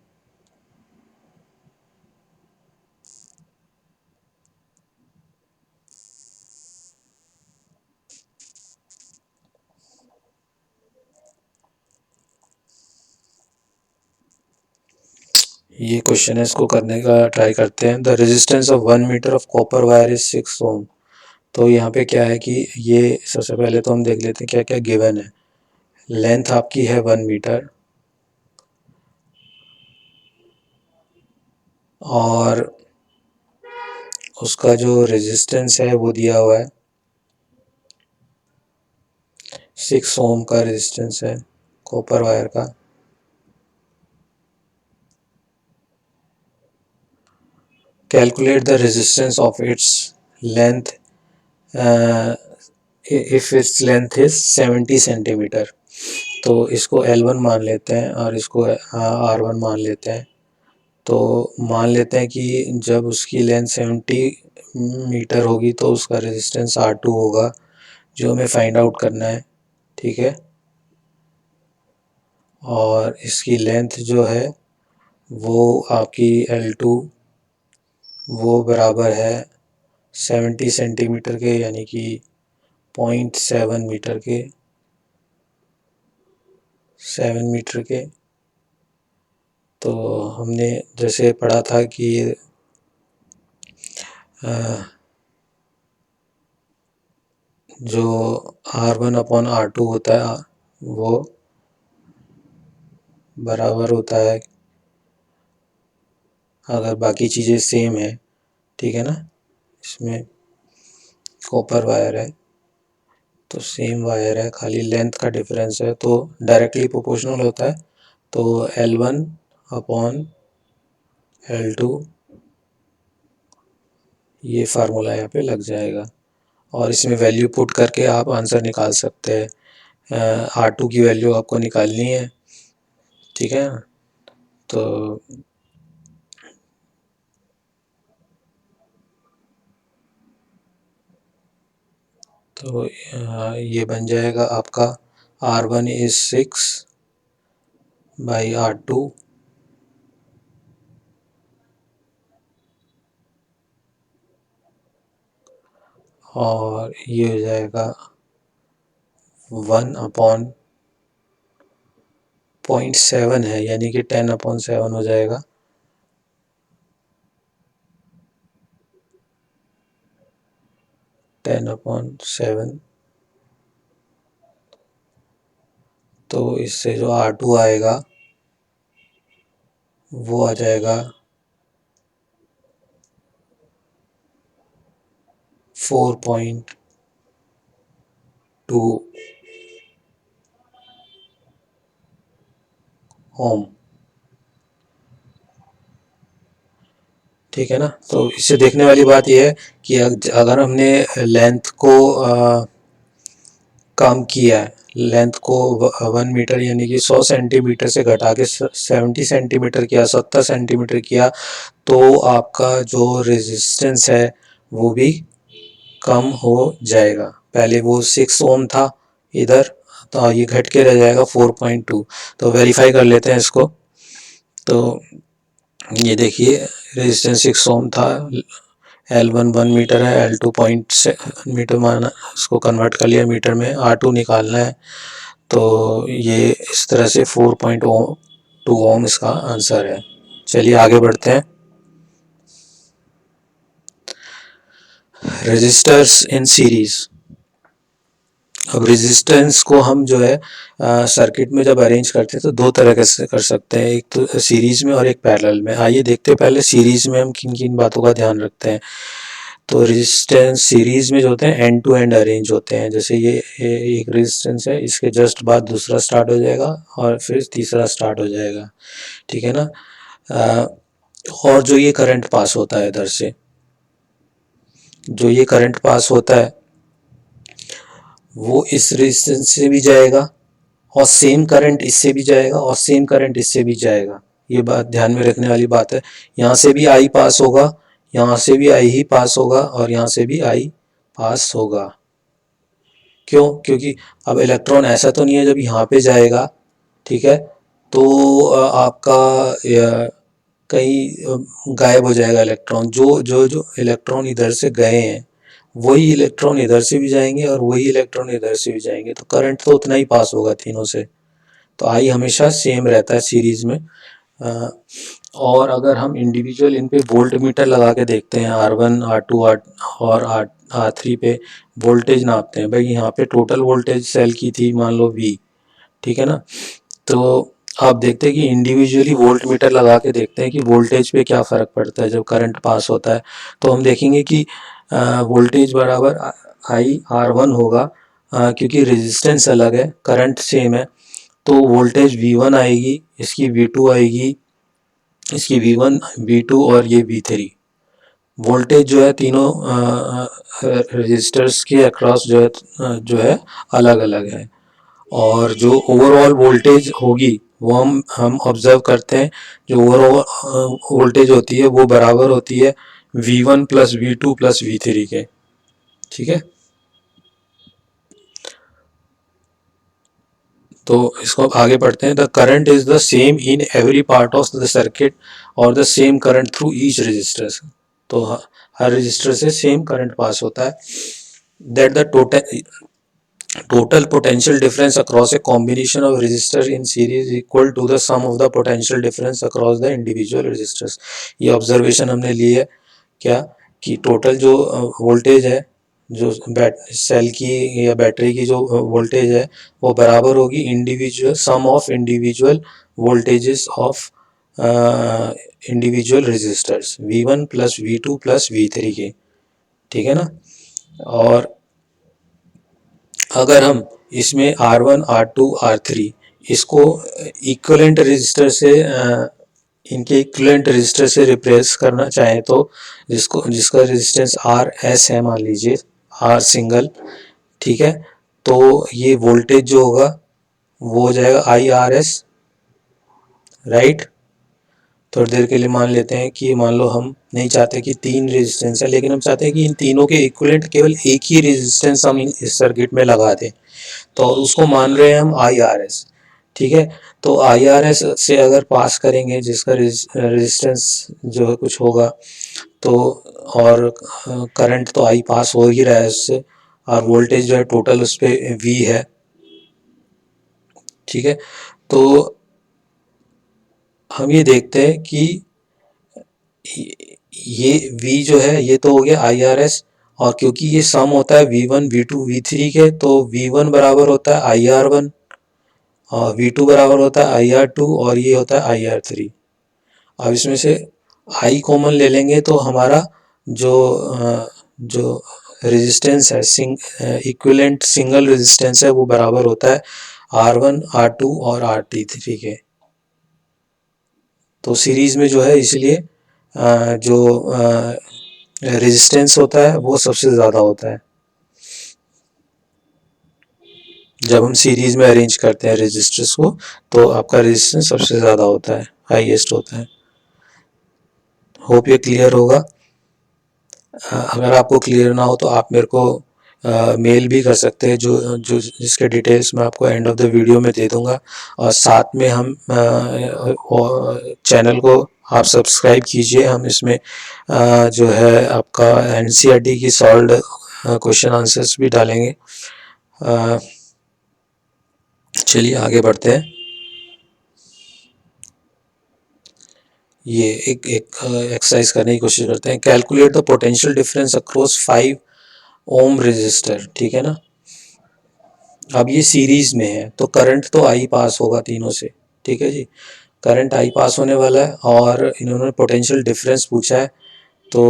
ये क्वेश्चन है, इसको करने का ट्राई करते हैं। The resistance of 1 metre of copper wire is 6 ohm. तो यहाँ पे क्या है कि ये सबसे पहले तो हम देख लेते हैं क्या क्या गिवन है। लेंथ आपकी है 1 मीटर और उसका जो रेजिस्टेंस है वो दिया हुआ है 6 ओम का रेजिस्टेंस है कॉपर वायर का। Calculate the resistance of its length if its length is 70 centimetre. तो इसको L1 मान लेते हैं और इसको R1 मान लेते हैं। तो मान लेते हैं कि जब उसकी लेंथ 70 मीटर होगी तो उसका रेजिस्टेंस R2 होगा, जो हमें फाइंड आउट करना है। ठीक है, और इसकी लेंथ जो है वो आपकी L2 वो बराबर है 70 सेंटीमीटर के, यानी कि 0.7 मीटर के, 7 मीटर के। तो हमने जैसे पढ़ा था कि जो R1/R2 होता है वो बराबर होता है, अगर बाकी चीज़ें सेम है, ठीक है ना, इसमें कॉपर वायर है तो सेम वायर है, खाली लेंथ का डिफरेंस है तो डायरेक्टली प्रोपोर्शनल होता है। तो L1/L2 ये फार्मूला यहाँ पे लग जाएगा और इसमें वैल्यू पुट करके आप आंसर निकाल सकते हैं। R2 की वैल्यू आपको निकालनी है, ठीक है। तो ये बन जाएगा आपका R1 इज 6/R2 और ये हो जाएगा 1/0.7 है, यानी कि 10/7 हो जाएगा। तो इससे जो R2 आएगा वो आ जाएगा 4.2 ओम, ठीक है ना। तो इससे देखने वाली बात यह है कि अगर हमने लेंथ को कम किया है, लेंथ को 1 मीटर यानी कि 100 सेंटीमीटर से घटा के 70 सेंटीमीटर किया, 70 सेंटीमीटर किया, तो आपका जो रेजिस्टेंस है वो भी कम हो जाएगा। पहले वो 6 ओम था इधर, तो ये घट के रह जाएगा 4.2। तो वेरीफाई कर लेते हैं इसको। तो ये देखिए रेजिस्टेंस 6 ओम था, L1 1 मीटर है, L2 0.7 मीटर माना, इसको कन्वर्ट कर लिया मीटर में, R2 निकालना है। तो ये इस तरह से 4.2 ओम इसका आंसर है। चलिए आगे बढ़ते हैं। Resistors in series. अब रेजिस्टेंस को हम जो है सर्किट में जब अरेंज करते हैं तो दो तरह से कर सकते हैं, एक तो सीरीज में और एक पैरेलल में। आइए देखते हैं पहले सीरीज में हम किन किन बातों का ध्यान रखते हैं। तो रेजिस्टेंस सीरीज में जो होते हैं एंड टू एंड अरेंज होते हैं। जैसे ये एक रेजिस्टेंस है, इसके जस्ट बाद दूसरा स्टार्ट हो जाएगा और फिर तीसरा स्टार्ट हो जाएगा, ठीक है ना। और जो ये करंट पास होता है इधर से, जो ये करंट पास होता है वो इस रेजिस्टेंस से भी जाएगा और सेम करंट इससे भी जाएगा और सेम करंट इससे भी जाएगा। ये बात ध्यान में रखने वाली बात है। यहाँ से भी आई पास होगा, यहाँ से भी आई ही पास होगा और यहाँ से भी आई पास होगा। क्यों? क्योंकि अब इलेक्ट्रॉन ऐसा तो नहीं है जब यहाँ पे जाएगा, ठीक है, तो आपका कहीं गायब हो जाएगा इलेक्ट्रॉन। जो जो जो इलेक्ट्रॉन इधर से गए हैं वही इलेक्ट्रॉन इधर से भी जाएंगे और वही इलेक्ट्रॉन इधर से भी जाएंगे, तो करंट तो उतना ही पास होगा तीनों से। तो आई हमेशा सेम रहता है सीरीज में। और अगर हम इंडिविजुअल इन पे वोल्ट मीटर लगा के देखते हैं, R1 R2 और R3 पे वोल्टेज नापते हैं, भाई यहाँ पे टोटल वोल्टेज सेल की थी मान लो V, ठीक है ना। तो आप देखते हैं कि इंडिविजुअली वोल्ट मीटर लगा के देखते हैं कि वोल्टेज पे क्या फ़र्क पड़ता है जब करंट पास होता है। तो हम देखेंगे कि वोल्टेज बराबर IR1 होगा, क्योंकि रेजिस्टेंस अलग है, करंट सेम है, तो वोल्टेज V1 आएगी, इसकी V2 आएगी, इसकी V1 V2 और ये V3। वोल्टेज जो है तीनों रजिस्टर्स के अक्रॉस जो है अलग अलग है। और जो ओवरऑल वोल्टेज होगी वो हम ऑब्जर्व करते हैं, जो ओवरऑल वोल्टेज होती है वो बराबर होती है V1 plus V2 plus V3 के, ठीक है। तो इसको अब आगे पढ़ते हैं। The current is the same in every part of the circuit और the same current through each resistor. तो हर रजिस्टर से सेम करंट पास होता है। That the total potential difference across a combination of resistors in series equal to the sum of the potential difference across the individual resistors। ये ऑब्जर्वेशन हमने ली है क्या, कि टोटल जो वोल्टेज है, जो सेल की या बैटरी की जो वोल्टेज है वो बराबर होगी individual sum of individual voltages of individual resistors V1 plus V2 plus V3 के, ठीक है ना। और अगर हम इसमें R1 R2 R3 इसको इक्विवेलेंट रजिस्टर से इनके इक्विवेलेंट रजिस्टर से रिप्लेस करना चाहें तो जिसका रेजिस्टेंस RS है, मान लीजिए R सिंगल, ठीक है, तो ये वोल्टेज जो होगा वो हो जाएगा IRS, राइट। थोड़ी देर के लिए मान लेते हैं कि मान लो हम नहीं चाहते कि 3 रेजिस्टेंस है, लेकिन हम चाहते हैं कि इन तीनों के इक्विवेलेंट केवल एक ही रेजिस्टेंस हम इस सर्किट में लगा दें, तो उसको मान रहे हैं हम IRS, ठीक है। तो IRS से अगर पास करेंगे जिसका रेजिस्टेंस जो है कुछ होगा, तो और करंट तो I पास हो ही रहा है उससे, और वोल्टेज जो है टोटल उस पर V है, ठीक है। तो हम ये देखते हैं कि ये V जो है ये तो हो गया IRS, और क्योंकि ये सम होता है V1 V2 V3 के, तो V1 बराबर होता है IR1 और V2 बराबर होता है IR2 और ये होता है IR3। अब इसमें से I कॉमन ले लेंगे तो हमारा जो रेजिस्टेंस है, इक्विवेलेंट सिंगल रेजिस्टेंस है, वो बराबर होता है R1 R2 और R3 के। तो सीरीज में जो है इसलिए जो रेजिस्टेंस होता है वो सबसे ज़्यादा होता है जब हम सीरीज में अरेंज करते हैं रेजिस्टर्स को, तो आपका रेजिस्टेंस सबसे ज़्यादा होता है, हाईएस्ट होता है। होप ये क्लियर होगा। अगर आपको क्लियर ना हो तो आप मेरे को मेल भी कर सकते हैं, जो जिसके डिटेल्स मैं आपको एंड ऑफ द वीडियो में दे दूंगा। और साथ में हम चैनल को आप सब्सक्राइब कीजिए। हम इसमें जो है आपका NCERT की सॉल्व्ड क्वेश्चन आंसर्स भी डालेंगे। चलिए आगे बढ़ते हैं। ये एक एक्सरसाइज करने की कोशिश करते हैं। Calculate the potential difference across 5 ohm resistor, ठीक है ना। अब ये सीरीज में है तो करंट तो I पास होगा तीनों से, ठीक है जी, करंट I पास होने वाला है, और इन्होंने पोटेंशियल डिफरेंस पूछा है, तो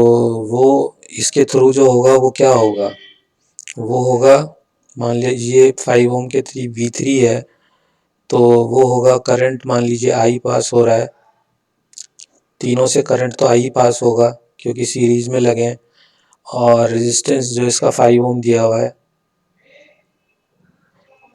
वो इसके थ्रू जो होगा वो क्या होगा, वो होगा, मान लीजिए 5 ओम के 3 V3 है, तो वो होगा करंट, मान लीजिए I पास हो रहा है, तीनों से करंट तो I पास होगा क्योंकि सीरीज में लगे हैं, और रेजिस्टेंस जो इसका 5 ओम दिया हुआ है।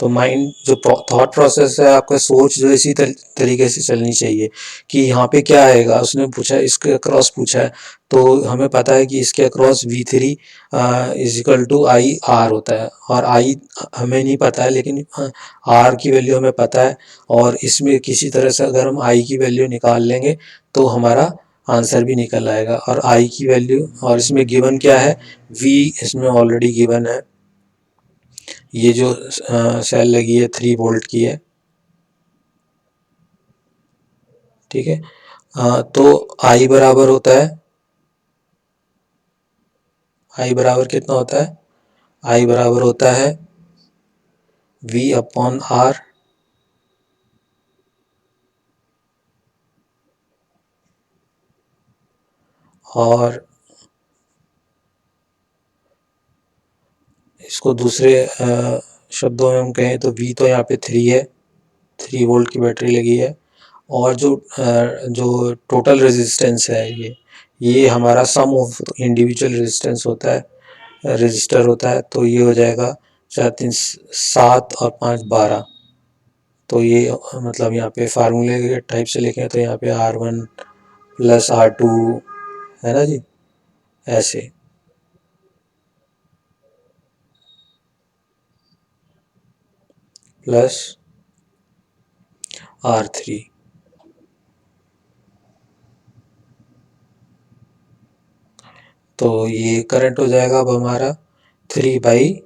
तो माइंड जो थॉट प्रोसेस है आपका, सोच जो इसी तरीके से चलनी चाहिए कि यहाँ पे क्या आएगा। उसने पूछा इसके अक्रॉस पूछा है, तो हमें पता है कि इसके across V3 is equal to IR होता है, और I हमें नहीं पता है लेकिन R की वैल्यू हमें पता है, और इसमें किसी तरह से अगर हम I की वैल्यू निकाल लेंगे तो हमारा आंसर भी निकल आएगा। और I की वैल्यू, और इसमें गिवन क्या है, V इसमें ऑलरेडी गिवन है, ये जो सेल लगी है 3 वोल्ट की है, ठीक है। तो I बराबर होता है, I बराबर कितना होता है, I बराबर होता है V अपॉन R, और इसको दूसरे शब्दों में हम कहें तो V तो यहाँ पे 3 है, 3 वोल्ट की बैटरी लगी है, और जो टोटल रेजिस्टेंस है ये हमारा सम ऑफ इंडिविजुअल रेजिस्टेंस होता है, रजिस्टर होता है। तो ये हो जाएगा 4 3 7 और 5 12। तो ये मतलब यहाँ पे फार्मूले के टाइप से लिखें तो यहाँ पे R1 प्लस R2 है ना जी, ऐसे। प्लस R3, तो ये करंट हो जाएगा अब हमारा 3/12,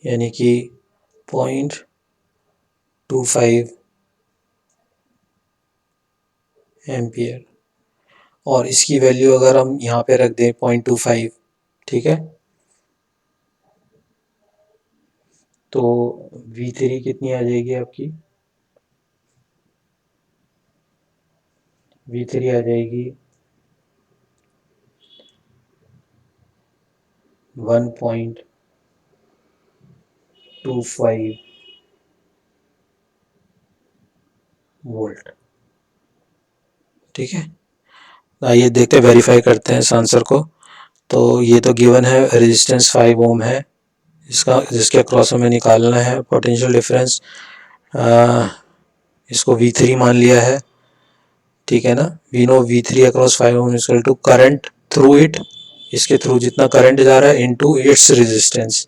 यानी कि 0.25 एम्पियर। और इसकी वैल्यू अगर हम यहाँ पे रख दें 0.25, ठीक है, तो V3 कितनी आ जाएगी आपकी, V3 आ जाएगी 1.25 वोल्ट। ठीक है, आइए देखते वेरीफाई करते हैं इस आंसर को। तो ये तो गिवन है, रेजिस्टेंस 5 ओम है इसका, जिसके अक्रॉस हमें निकालना है पोटेंशियल डिफरेंस। इसको V3 मान लिया है, ठीक है ना। We know V3 across 5 ohm equal to current through it, इसके थ्रू जितना करंट जा रहा है इनटू इट्स रेजिस्टेंस,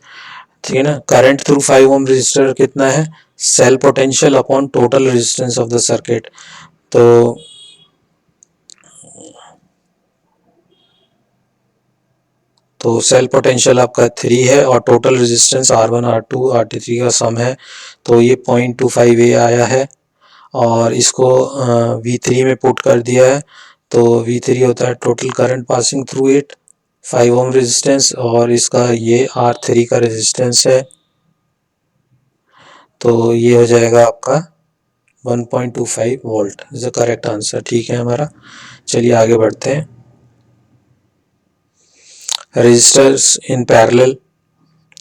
ठीक है ना। करंट थ्रू 5 ओम रजिस्टर कितना है, cell potential upon total resistance of the circuit. तो सेल पोटेंशियल आपका 3 है और total resistance R1 R2 R3 का सम है, तो ये 0.25A आया है। और इसको V3 में पुट कर दिया है, तो V3 होता है total current passing through it 5 ohm resistance, और इसका ये R3 का रेजिस्टेंस है, तो ये हो जाएगा आपका 1.25 volt is the correct answer. ठीक है हमारा, चलिए आगे बढ़ते हैं। रेजिस्टर्स इन पैरेलल,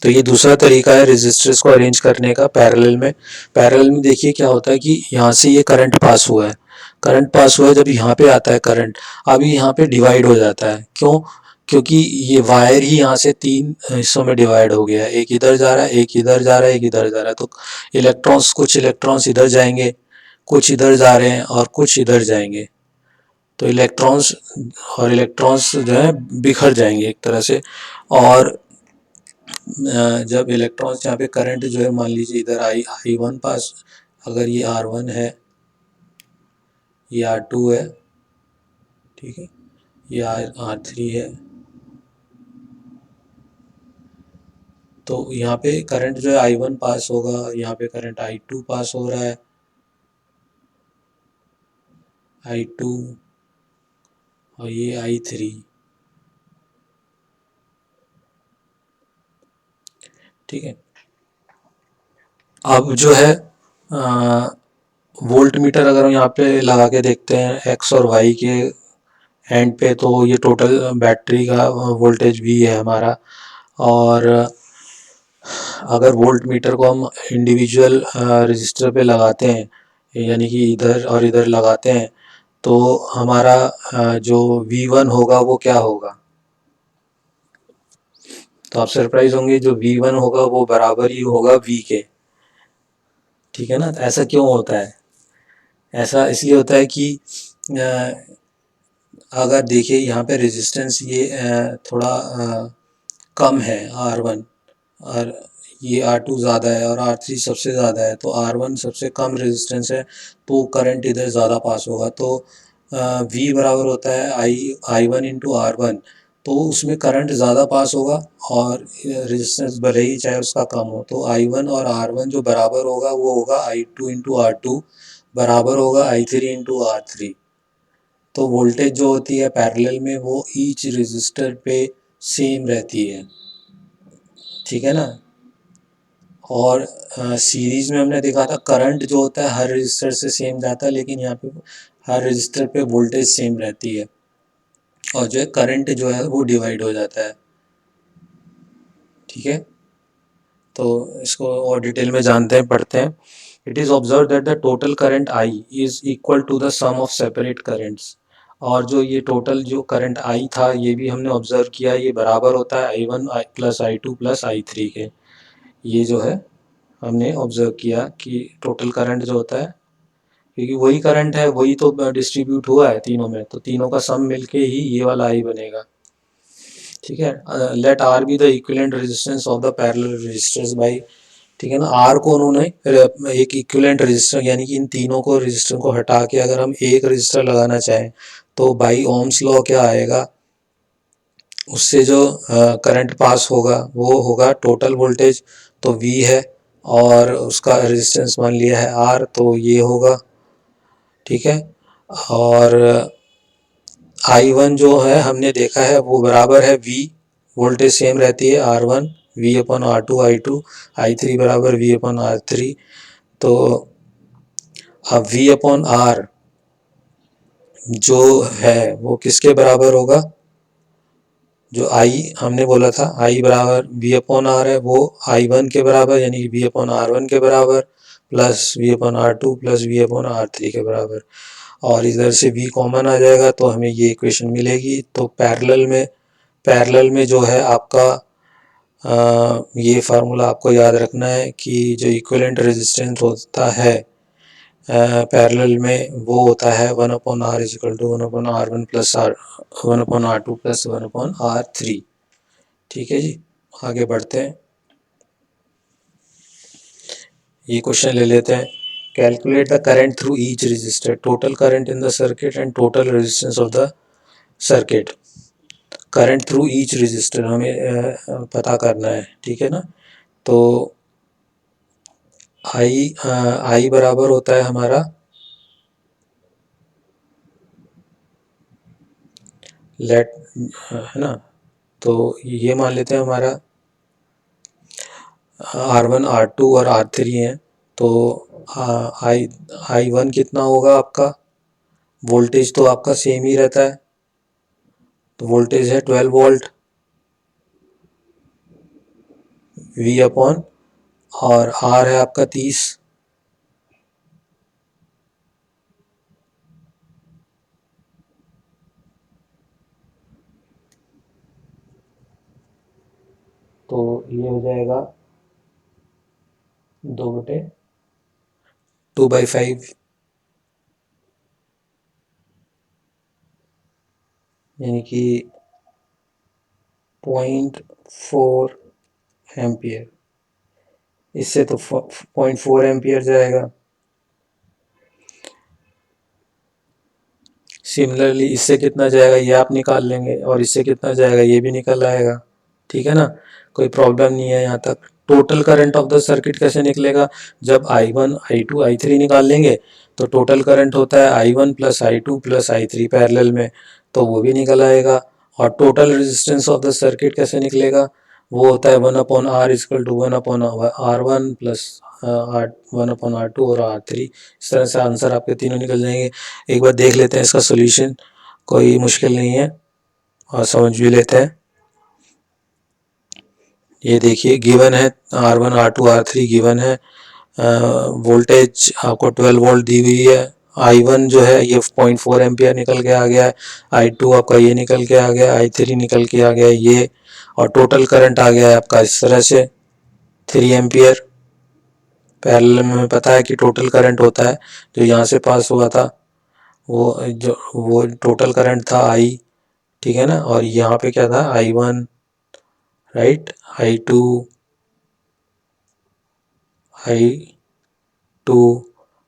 तो ये दूसरा तरीका है रेजिस्टर्स को अरेंज करने का पैरेलल में। पैरेलल में देखिए क्या होता है कि यहाँ से ये करंट पास हुआ है, करंट पास हुआ है, जब यहाँ पे आता है करंट, अभी यहाँ पे डिवाइड हो जाता है। क्यों, क्योंकि ये वायर ही यहाँ से 3 हिस्सों में डिवाइड हो गया है, एक इधर जा रहा है, एक इधर जा रहा है, एक इधर जा रहा है। तो इलेक्ट्रॉन्स, कुछ इलेक्ट्रॉन्स इधर जाएंगे, कुछ इधर जा रहे हैं, और कुछ इधर जाएंगे। तो इलेक्ट्रॉन्स और इलेक्ट्रॉन्स जो है बिखर जाएंगे एक तरह से। और जब इलेक्ट्रॉन्स यहाँ पे करंट जो है, मान लीजिए इधर I1 पास, अगर ये R1 है, ये R2 है, ठीक है, ये R3 है, तो यहाँ पे करंट जो है I1 पास होगा, यहाँ पे करंट I2 पास हो रहा है, I2, और ये I3, ठीक है। अब जो है वोल्ट मीटर अगर हम यहाँ पे लगा के देखते हैं X और Y के एंड पे, तो ये टोटल बैटरी का वोल्टेज भी है हमारा। और अगर वोल्ट मीटर को हम इंडिविजुअल रजिस्टर पे लगाते हैं, यानी कि इधर और इधर लगाते हैं, तो हमारा जो V1 होगा वो क्या होगा, तो आप सरप्राइज होंगे, जो V1 होगा वो बराबर ही होगा V के, ठीक है ना। तो ऐसा क्यों होता है, ऐसा इसलिए होता है कि अगर देखिए यहाँ पे रेजिस्टेंस ये थोड़ा कम है R1, और ये R2 ज़्यादा है, और R3 सबसे ज़्यादा है, तो R1 सबसे कम रेजिस्टेंस है, तो करंट इधर ज़्यादा पास होगा। तो V बराबर होता है I1 इंटू R1, तो उसमें करंट ज़्यादा पास होगा और रेजिस्टेंस भले ही चाहे उसका कम हो। तो I1 और R1 जो बराबर होगा वो होगा I2 इंटू R2 बराबर होगा I3 इंटू R3। तो वोल्टेज जो होती है पैरेलल में वो ईच रेजिस्टर पे सेम रहती है, ठीक है ना। और सीरीज में हमने देखा था करंट जो होता है हर रजिस्टर से सेम जाता है, लेकिन यहाँ पे हर रजिस्टर पे वोल्टेज सेम रहती है और जो है करंट जो है वो डिवाइड हो जाता है, ठीक है। तो इसको और डिटेल में जानते हैं, पढ़ते हैं। It is observe that the total current I is equal to the sum of separate currents. और जो ये टोटल जो करंट आई था ये भी हमने ऑब्जर्व किया, ये बराबर होता है I1 plus I2 plus I3 के। ये जो है हमने ऑब्जर्व किया कि टोटल करंट जो होता है, क्योंकि वही करंट है वही तो डिस्ट्रीब्यूट हुआ है तीनों में, तो तीनों का सम मिलके ही ये वाला आई बनेगा, ठीक है। Let R be the equivalent resistance of the parallel resistors by, ठीक है ना। आर को उन्होंने एक इक्विवेलेंट रेजिस्टर यानी कि इन तीनों को रेजिस्टर को हटा के अगर हम एक रेजिस्टर लगाना चाहें तो बाई ओम्स लॉ क्या आएगा, उससे जो करंट पास होगा वो होगा टोटल वोल्टेज, तो V है और उसका रेजिस्टेंस मान लिया है R, तो ये होगा, ठीक है। और I1 जो है हमने देखा है वो बराबर है V, वोल्टेज सेम रहती है R1 V अपन R2 I2, I3 बराबर V अपन R3। तो अब V अपन R जो है वो किसके बराबर होगा, जो I हमने बोला था I बराबर V अपॉन R है वो I1 के बराबर यानी V अपॉन R1 के बराबर plus V upon R2 plus V upon R3 के बराबर। और इधर से V कॉमन आ जाएगा तो हमें ये इक्वेशन मिलेगी। तो पैरेलल में जो है आपका ये फार्मूला आपको याद रखना है कि जो इक्विवेलेंट रेजिस्टेंस होता है पैरेलल में वो होता है 1 upon R is equal to 1 upon R1 plus 1 upon R2 plus 1 upon R3, ठीक है जी। आगे बढ़ते हैं, ये क्वेश्चन ले लेते हैं। Calculate the current through each register, total current in the circuit and total resistance of the circuit. Current through each register हमें पता करना है, ठीक है ना। तो आई बराबर होता है हमारा लेट, है ना। तो ये मान लेते हैं हमारा R1 R2 और R3 है। तो I1 कितना होगा आपका, वोल्टेज तो आपका सेम ही रहता है, तो वोल्टेज है 12 वोल्ट V अपॉन, और R है आपका 30, तो ये हो जाएगा 2/5 यानी कि 0.4 एम्पियर। इससे तो 0.4 एम्पियर जाएगा। सिमिलरली इससे कितना जाएगा ये आप निकाल लेंगे और इससे कितना जाएगा ये भी निकल आएगा, ठीक है ना। कोई प्रॉब्लम नहीं है यहाँ तक। Total current of the circuit कैसे निकलेगा, जब I1 I2 I3 निकाल लेंगे तो टोटल करंट होता है I1 plus I2 plus I3 parallel में, तो वो भी निकल आएगा। और total resistance of the circuit कैसे निकलेगा, वो होता है 1 upon R equal to 1 upon R1 plus 1 upon R2 और R3। इस तरह से आंसर आपके तीनों निकल जाएंगे। एक बार देख लेते हैं इसका सॉल्यूशन, कोई मुश्किल नहीं है और समझ भी लेते हैं। ये देखिए गिवन है R1 R2 R3 गिवन है, वोल्टेज आपको 12 वोल्ट दी हुई है। I1 जो है ये 0.4 एम्पियर निकल के आ गया है, I2 आपका ये निकल के आ गया, I3 निकल के आ गया ये, और टोटल करंट आ गया है आपका इस तरह से 3 एम्पियर। पैरेलल में हमें पता है कि टोटल करंट होता है जो यहाँ से पास हुआ था वो टोटल करंट था I, ठीक है ना। और यहाँ पे क्या था I1 राइट, I2 I2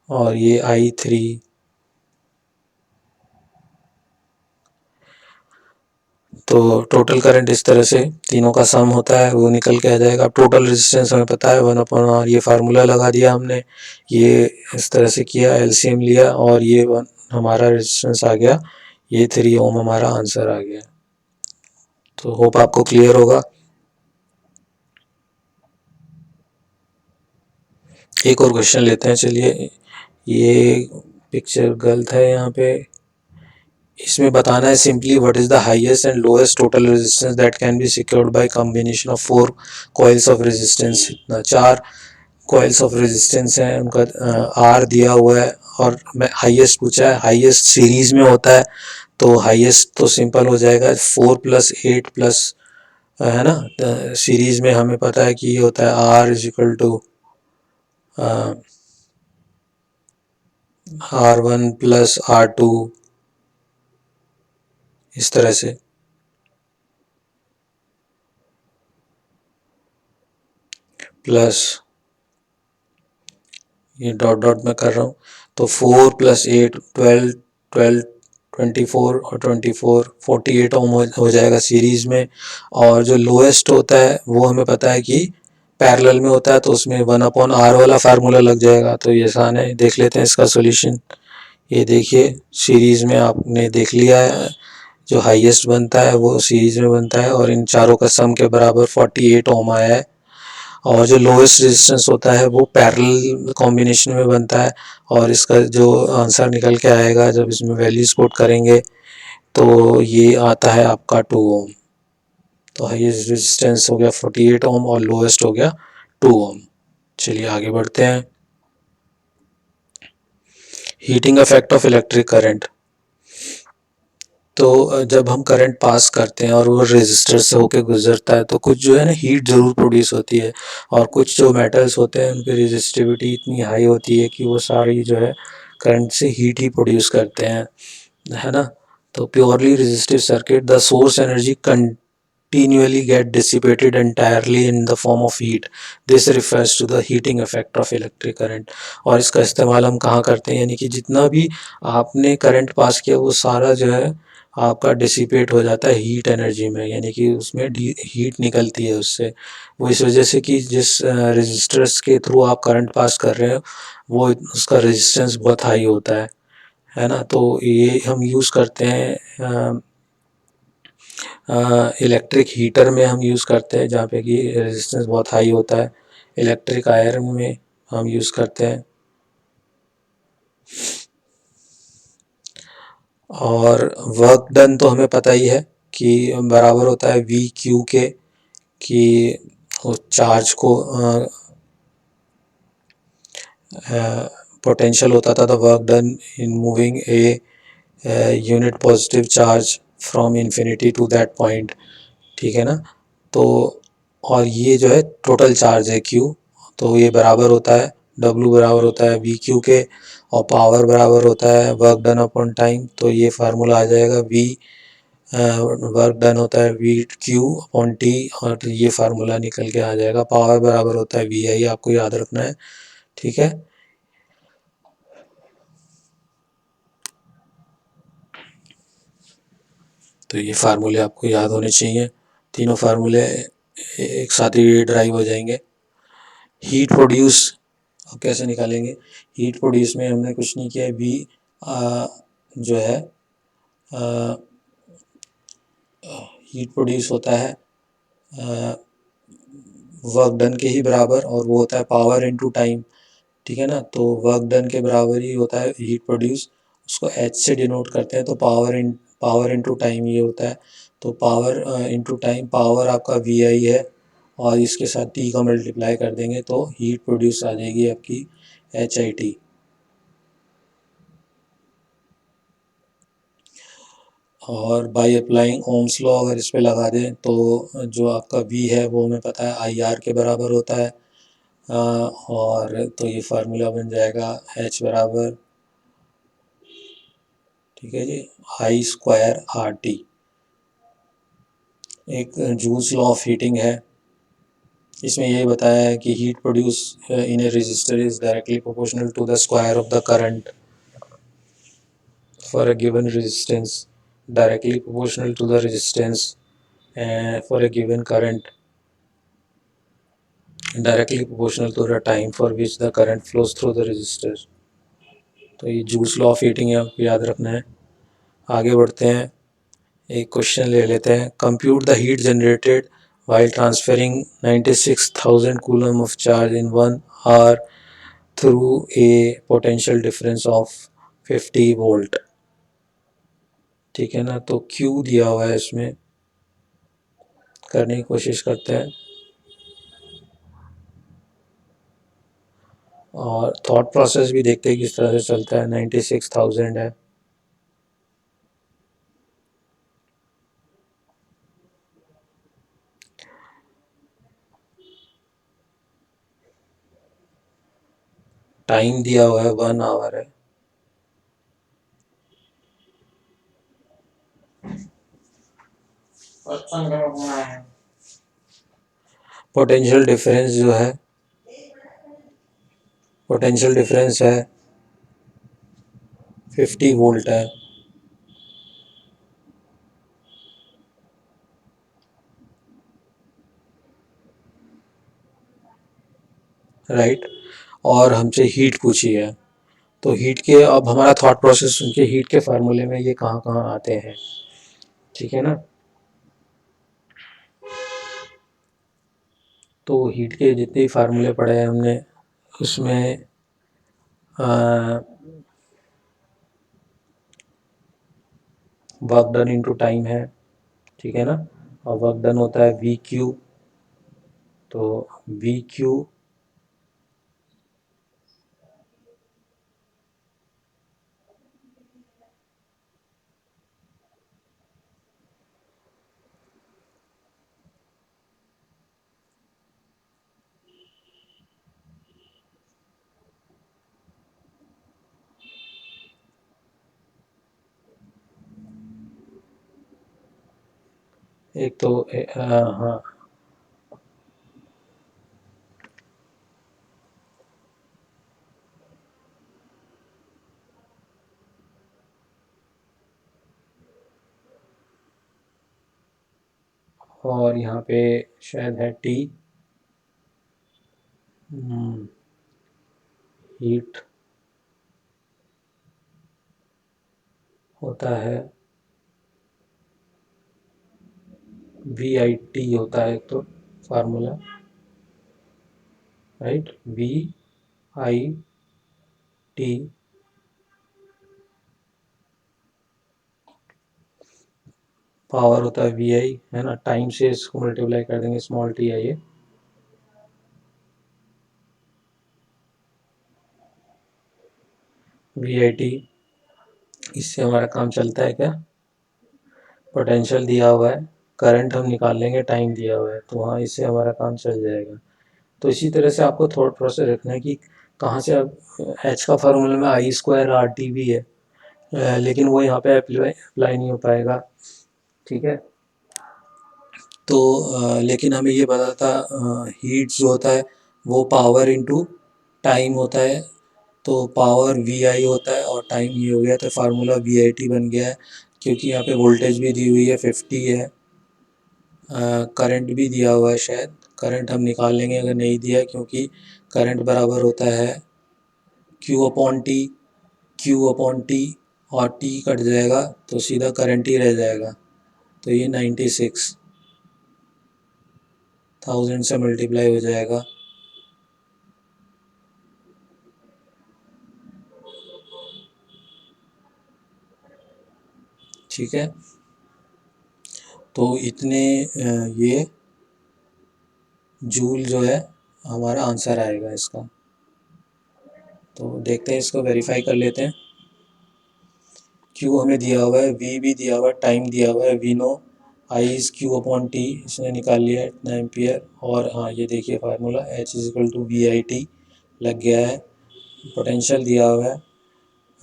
और ये I3। तो टोटल करंट इस तरह से तीनों का सम होता है, वो निकल के आ जाएगा। टोटल रेजिस्टेंस हमें पता है 1/R, ये फार्मूला लगा दिया हमने, ये इस तरह से किया, एलसीएम लिया और ये हमारा रेजिस्टेंस आ गया, ये 3 ओम हमारा आंसर आ गया। तो होप आपको क्लियर होगा। एक और क्वेश्चन लेते हैं, चलिए। ये पिक्चर गलत है यहाँ पे, इसमें बताना है simply what is the highest and lowest total resistance that can be secured by combination of 4 coils of resistance. 4 coils of resistance हैं, उनका आर दिया हुआ है और मैं हाईएस्ट पूछा है, हाईएस्ट सीरीज में होता है, तो हाईएस्ट तो सिंपल हो जाएगा 4 + 8 प्लस, है ना। सीरीज में हमें पता है कि ये होता है are is equal to R1 + R2, इस तरह से। प्लस ये डॉट डॉट में कर रहा हूँ, तो 4 + 8 12 12 24 और 24 48 ओम हो जाएगा सीरीज में। और जो लोएस्ट होता है वो हमें पता है कि पैरेलल में होता है, तो उसमें 1/R वाला फार्मूला लग जाएगा। तो ये आसान है, देख लेते हैं इसका सॉल्यूशन। ये देखिए सीरीज में आपने देख लिया है, जो हाईएस्ट बनता है वो सीरीज में बनता है और इन चारों का सम के बराबर 48 ओम आया है। और जो लोएस्ट रेजिस्टेंस होता है वो पैरेलल कॉम्बिनेशन में बनता है, और इसका जो आंसर निकल के आएगा जब इसमें वैल्यूज पुट करेंगे तो ये आता है आपका 2 ओम। तो हाईएस्ट रेजिस्टेंस हो गया 48 ओम और लोएस्ट हो गया 2 ओम। चलिए आगे बढ़ते हैं। Heating effect of electric current. तो जब हम करंट पास करते हैं और वो रेजिस्टर से होके गुजरता है तो कुछ जो है ना हीट ज़रूर प्रोड्यूस होती है, और कुछ जो मेटल्स होते हैं उनकी रेजिस्टिविटी इतनी हाई होती है कि वो सारी जो है करंट से हीट ही प्रोड्यूस करते हैं, है ना। तो purely resistive circuit, the source energy continually get dissipated entirely in the form of heat. This refers to the heating effect of electric current। और इसका इस्तेमाल हम कहाँ करते हैं, यानी कि जितना भी आपने करंट पास किया वो सारा जो है आपका डिसिपेट हो जाता है हीट एनर्जी में, यानी कि उसमें हीट निकलती है उससे। वो इस वजह से कि जिस रेजिस्टर्स के थ्रू आप करंट पास कर रहे हो वो उसका रेजिस्टेंस बहुत हाई होता है ना। तो ये हम यूज़ करते हैं इलेक्ट्रिक हीटर में हम यूज़ करते हैं, जहाँ पे कि रेजिस्टेंस बहुत हाई होता है। इलेक्ट्रिक आयरन में हम यूज़ करते हैं। और वर्क डन तो हमें पता ही है कि बराबर होता है वी क्यू के, कि उस चार्ज को पोटेंशियल होता था the work done in moving a unit positive charge from infinity to that point, ठीक है ना। तो और ये जो है टोटल चार्ज है Q, तो ये बराबर होता है W बराबर होता है वी क्यू के, और पावर बराबर होता है वर्क डन अपॉन टाइम। तो ये फार्मूला आ जाएगा V वर्क डन होता है वी क्यू अपॉन टी, और ये फार्मूला निकल के आ जाएगा। पावर बराबर होता है VI, आपको याद रखना है, ठीक है। तो ये फार्मूले आपको याद होने चाहिए, तीनों फार्मूले एक साथ ही ड्राइव हो जाएंगे। हीट प्रोड्यूस अब कैसे निकालेंगे, हीट प्रोड्यूस में हमने कुछ नहीं किया, वी जो है हीट प्रोड्यूस होता है वर्क डन के ही बराबर, और वो होता है पावर इनटू टाइम, ठीक है ना। तो वर्क डन के बराबर ही होता है हीट प्रोड्यूस, उसको H से डिनोट करते हैं, तो पावर इनटू टाइम ये होता है। तो पावर इनटू टाइम, पावर आपका VI है और इसके साथ T का मल्टीप्लाई कर देंगे तो हीट प्रोड्यूस आ जाएगी आपकी HIT। और बाई अप्लाइंग ओम्स लॉ अगर इस पे लगा दें तो जो आपका V है वो हमें पता है IR के बराबर होता है, और तो ये फार्मूला बन जाएगा H बराबर, ठीक है जी, I²RT। एक जूल्स लॉ ऑफ हीटिंग है, इसमें यही बताया है कि heat produce in a resistor is directly proportional to the square of the current for a given resistance, directly proportional to the resistance for a given current directly proportional to the time for which the current flows through the resistor. तो ये जूल्स लॉ ऑफ हीटिंग है, आपको याद रखना है। आगे बढ़ते हैं, एक क्वेश्चन ले लेते हैं। Compute the heat generated while transferring 96,000 coulomb of charge in 1 hour through a potential difference of 50 volt। ठीक है ना, तो Q दिया हुआ है, इसमें करने की कोशिश करते हैं और थॉट प्रोसेस भी देखते हैं किस तरह से चलता है। 96,000 है, टाइम दिया हुआ है 1 आवर है। पोटेंशियल डिफरेंस जो है, पोटेंशियल डिफरेंस है 50 वोल्ट है। राइट, और हमसे हीट पूछी है, तो हीट के अब हमारा थॉट प्रोसेस सुन के हीट के फार्मूले में ये कहाँ कहाँ आते हैं। ठीक है ना, तो हीट के जितने फार्मूले पढ़े हैं हमने, उसमें वर्क डन इनटू टाइम है। ठीक है ना, और वर्क डन होता है वी क्यू, तो वी क्यू एक तो हाँ, और यहाँ पे शायद है टी, हीट होता है वी आई टी होता है, तो formula, right, V I T, power होता है वी आई, है ना, टाइम से इसको मल्टीप्लाई कर देंगे, स्मॉल टी है ये। वी आई टी, इससे हमारा काम चलता है क्या, पोटेंशियल दिया हुआ है, करंट हम निकाल लेंगे, टाइम दिया हुआ है, तो हाँ इससे हमारा काम चल जाएगा। तो इसी तरह से आपको थॉट प्रोसेस रखना है कि कहाँ से अब एच का फार्मूला में आई स्क्वायर आर टी भी है, लेकिन वो यहाँ पे अप्लाई नहीं हो पाएगा। ठीक है, तो लेकिन हमें ये पता था हीट जो होता है वो पावर इनटू टाइम होता है, तो पावर वी आई होता है और टाइम ये हो गया, तो फार्मूला वी आई टी बन गया है। क्योंकि यहाँ पे वोल्टेज भी दी हुई है 50 है, करंट भी दिया हुआ है, शायद करंट हम निकाल लेंगे अगर नहीं दिया है, क्योंकि करंट बराबर होता है Q upon T, Q upon T, और टी कट जाएगा तो सीधा करंट ही रह जाएगा, तो ये 96,000 से मल्टीप्लाई हो जाएगा। ठीक है, तो इतने ये जूल जो है हमारा आंसर आएगा इसका। तो देखते हैं, इसको वेरीफाई कर लेते हैं। क्यू हमें दिया हुआ है, वी भी दिया हुआ है, टाइम दिया हुआ है, we know I is Q upon T, इसने निकाल लिया है इतना एम्पियर। और हाँ ये देखिए formula H is equal to V I T लग गया है। पोटेंशियल दिया हुआ है,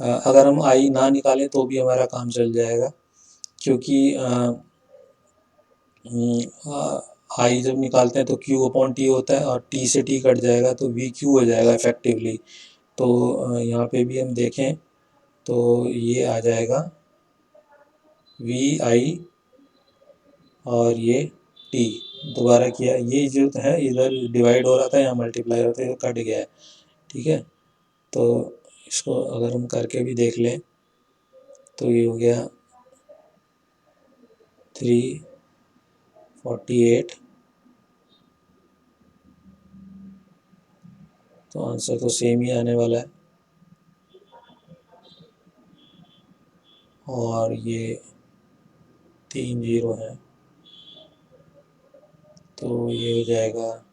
अगर हम आई ना निकालें तो भी हमारा काम चल जाएगा, क्योंकि आई जब निकालते हैं तो क्यू अपॉन टी होता है और टी से टी कट जाएगा तो वी क्यू हो जाएगा इफेक्टिवली। तो यहाँ पे भी हम देखें तो ये आ जाएगा वी आई और ये टी दोबारा किया, ये जो है इधर डिवाइड हो रहा था, यहाँ मल्टीप्लाई होता है, कट गया है। ठीक है, तो इसको अगर हम करके भी देख लें तो ये हो गया 348, तो आंसर तो सेम ही आने वाला है। और ये 3 0 है, तो ये हो जाएगा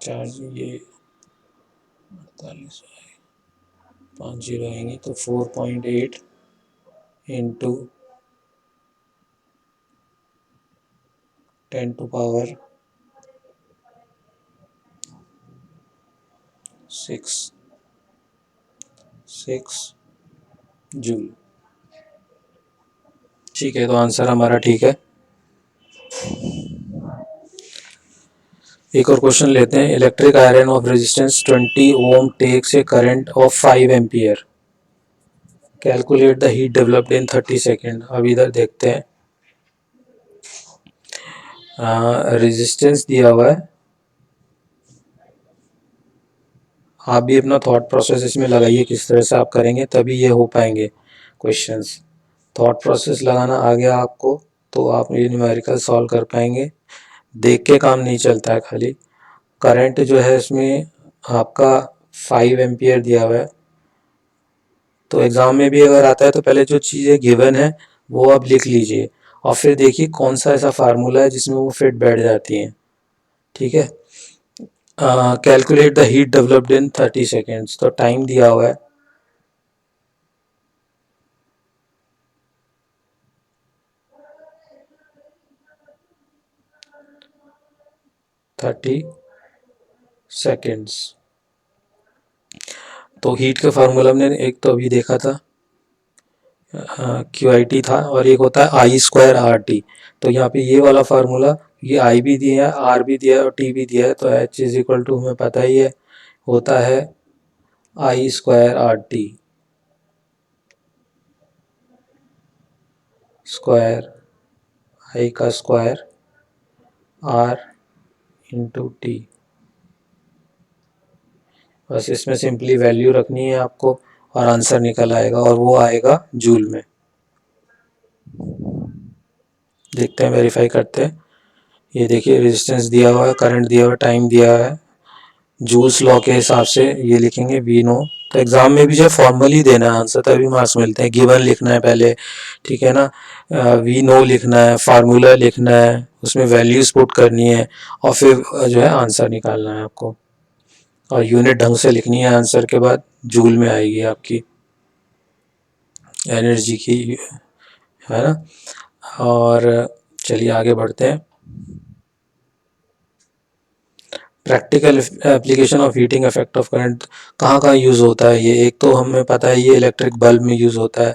4, ये 48, 5 0 आएंगी, तो 4.8 इंटू 10 टू पावर 6 जूल। ठीक है, तो आंसर हमारा ठीक है। एक और क्वेश्चन लेते हैं। Electric iron of resistance 20 ohm takes a current of 5 ampere, calculate the heat developed in 30 second. अब इधर देखते हैं, रेजिस्टेंस दिया हुआ है, आप भी अपना थॉट प्रोसेस इसमें लगाइए, किस तरह से आप करेंगे तभी ये हो पाएंगे क्वेश्चंस। थॉट प्रोसेस लगाना आ गया आपको तो आप ये न्यूमेरिकल सॉल्व कर पाएंगे। देख के काम नहीं चलता है खाली। करंट जो है इसमें आपका 5 एम्पियर दिया हुआ है, तो एग्ज़ाम में भी अगर आता है तो पहले जो चीज़ें गिवन है वो आप लिख लीजिए और फिर देखिए कौन सा ऐसा फार्मूला है जिसमें वो फिट बैठ जाती हैं। ठीक है, calculate the heat developed in 30 seconds, तो टाइम दिया हुआ है 30 सेकेंड्स। तो हीट का फार्मूला हमने एक तो अभी देखा था, QIT था, और एक होता है I²RT। तो यहाँ पे ये वाला फार्मूला, ये I भी दिया है, R भी दिया है और T भी दिया है, तो H इज इक्वल टू हमें पता ही है, होता है I²RT स्क्वायर, I का स्क्वायर R इंटू टी। बस इसमें सिंपली वैल्यू रखनी है आपको और आंसर निकल आएगा, और वो आएगा जूल में। देखते हैं, वेरीफाई करते हैं। ये देखिए रेजिस्टेंस दिया हुआ है, करंट दिया हुआ है, टाइम दिया हुआ है, जूल्स लॉ के हिसाब से ये लिखेंगे वी नो। तो एग्जाम में भी जो फॉर्मली देना है आंसर, तभी मार्क्स मिलते हैं। गिवन लिखना है पहले, ठीक है ना, वी नो लिखना है, फार्मूला लिखना है, उसमें वैल्यूज पुट करनी है और फिर जो है आंसर निकालना है आपको, और यूनिट ढंग से लिखनी है आंसर के बाद, जूल में आएगी आपकी एनर्जी की, है ना। और चलिए आगे बढ़ते हैं। Practical application of heating effect of current कहाँ कहाँ यूज़ होता है ये, एक तो हमें पता है ये इलेक्ट्रिक बल्ब में यूज़ होता है।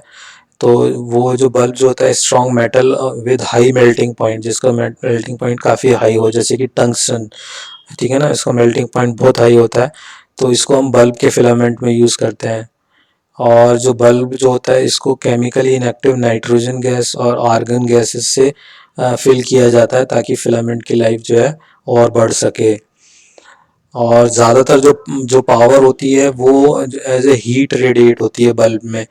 तो वो जो बल्ब जो होता है strong metal with high melting point, जिसका मेल्टिंग पॉइंट काफ़ी हाई हो, जैसे कि टंगस्टन, ठीक है ना, इसका मेल्टिंग पॉइंट बहुत हाई होता है, तो इसको हम बल्ब के फिलामेंट में यूज़ करते हैं। और जो बल्ब जो होता है इसको केमिकली इनएक्टिव नाइट्रोजन गैस और आर्गन गैसेस से फिल किया जाता है, ताकि फिलामेंट की लाइफ जो है और बढ़ सके। और ज़्यादातर जो जो पावर होती है वो एज ए हीट रेडिएट होती है बल्ब में,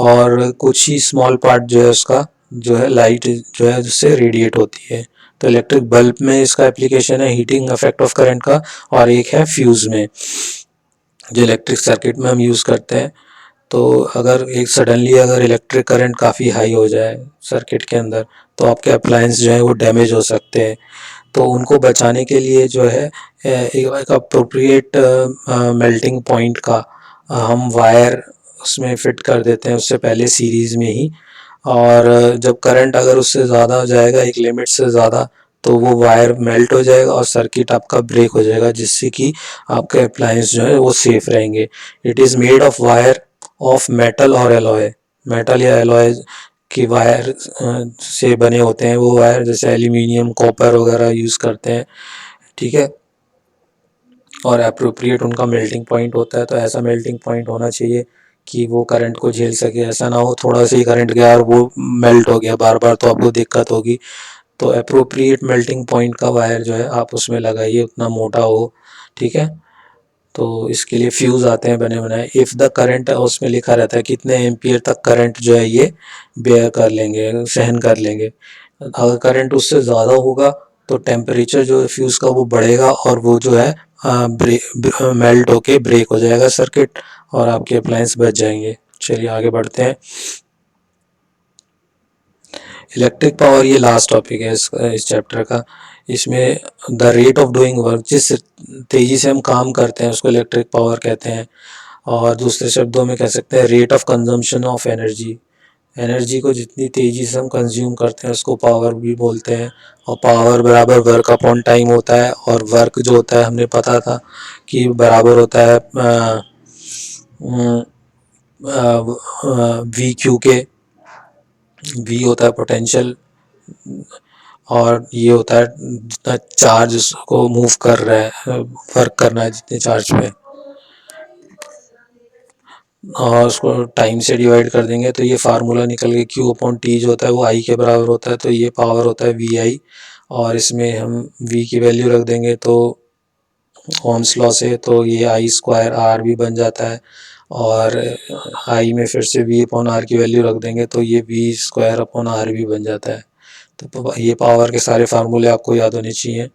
और कुछ ही स्मॉल पार्ट जो है उसका जो है लाइट जो है उससे रेडिएट होती है। तो इलेक्ट्रिक बल्ब में इसका एप्लीकेशन है हीटिंग इफेक्ट ऑफ करंट का, और एक है फ्यूज़ में जो इलेक्ट्रिक सर्किट में हम यूज़ करते हैं। तो अगर एक सडनली अगर इलेक्ट्रिक करंट काफ़ी हाई हो जाए सर्किट के अंदर, तो आपके अप्लायंस जो है वो डैमेज हो सकते हैं। तो उनको बचाने के लिए जो है एक अप्रोप्रिएट मेल्टिंग पॉइंट का हम वायर उसमें फिट कर देते हैं उससे पहले सीरीज़ में ही। और जब करंट अगर उससे ज़्यादा हो जाएगा, एक लिमिट से ज़्यादा, तो वो वायर मेल्ट हो जाएगा और सर्किट आपका ब्रेक हो जाएगा, जिससे कि आपके अप्लायंस जो है वो सेफ रहेंगे। It is made of wire of metal और एलॉय, मेटल या एलॉय की वायर से बने होते हैं वो वायर, जैसे एल्यूमिनियम, कॉपर वगैरह यूज़ करते हैं। ठीक है, और अप्रोप्रिएट उनका मेल्टिंग पॉइंट होता है। तो ऐसा मेल्टिंग पॉइंट होना चाहिए कि वो करंट को झेल सके। ऐसा ना हो थोड़ा सा ही करंट गया और वो मेल्ट हो गया बार बार, तो आपको दिक्कत होगी। तो अप्रोप्रिएट मेल्टिंग पॉइंट का वायर जो है आप उसमें लगाइए, उतना मोटा हो, ठीक है। तो इसके लिए फ्यूज़ आते हैं बने बनाए। इफ़ द करंट, उसमें लिखा रहता है कितने एम्पियर तक करंट जो है ये बेयर कर लेंगे, सहन कर लेंगे। अगर करंट उससे ज़्यादा होगा तो टेम्परेचर जो है फ्यूज़ का वो बढ़ेगा और वो जो है मेल्ट होके ब्रेक हो जाएगा सर्किट और आपके अप्लायंस बच जाएंगे। चलिए आगे बढ़ते हैं। इलेक्ट्रिक पावर ये लास्ट टॉपिक है इस चैप्टर का। इसमें the rate of doing work, जिस तेज़ी से हम काम करते हैं उसको इलेक्ट्रिक पावर कहते हैं। और दूसरे शब्दों में कह सकते हैं rate of consumption of energy. Energy को जितनी तेज़ी से हम कंज्यूम करते हैं उसको पावर भी बोलते हैं। और पावर बराबर वर्क अपॉन टाइम होता है। और वर्क जो होता है हमने पता था कि बराबर होता है वी क्यू के। वी होता है पोटेंशियल और ये होता है जितना चार्ज उसको मूव कर रहा है, वर्क करना है जितने चार्ज पे, और उसको टाइम से डिवाइड कर देंगे तो ये फार्मूला निकल के क्यू अपॉन टी जो होता है वो आई के बराबर होता है। तो ये पावर होता है वी आई, और इसमें हम वी की वैल्यू रख देंगे तो ओम्स लॉ से, तो ये आई स्क्वायर आर भी बन जाता है। और आई में फिर से वी अपॉन आर की वैल्यू रख देंगे तो ये वी स्क्वायर अपॉन आर भी बन जाता है। तो ये पावर के सारे फार्मूले आपको याद होने चाहिए।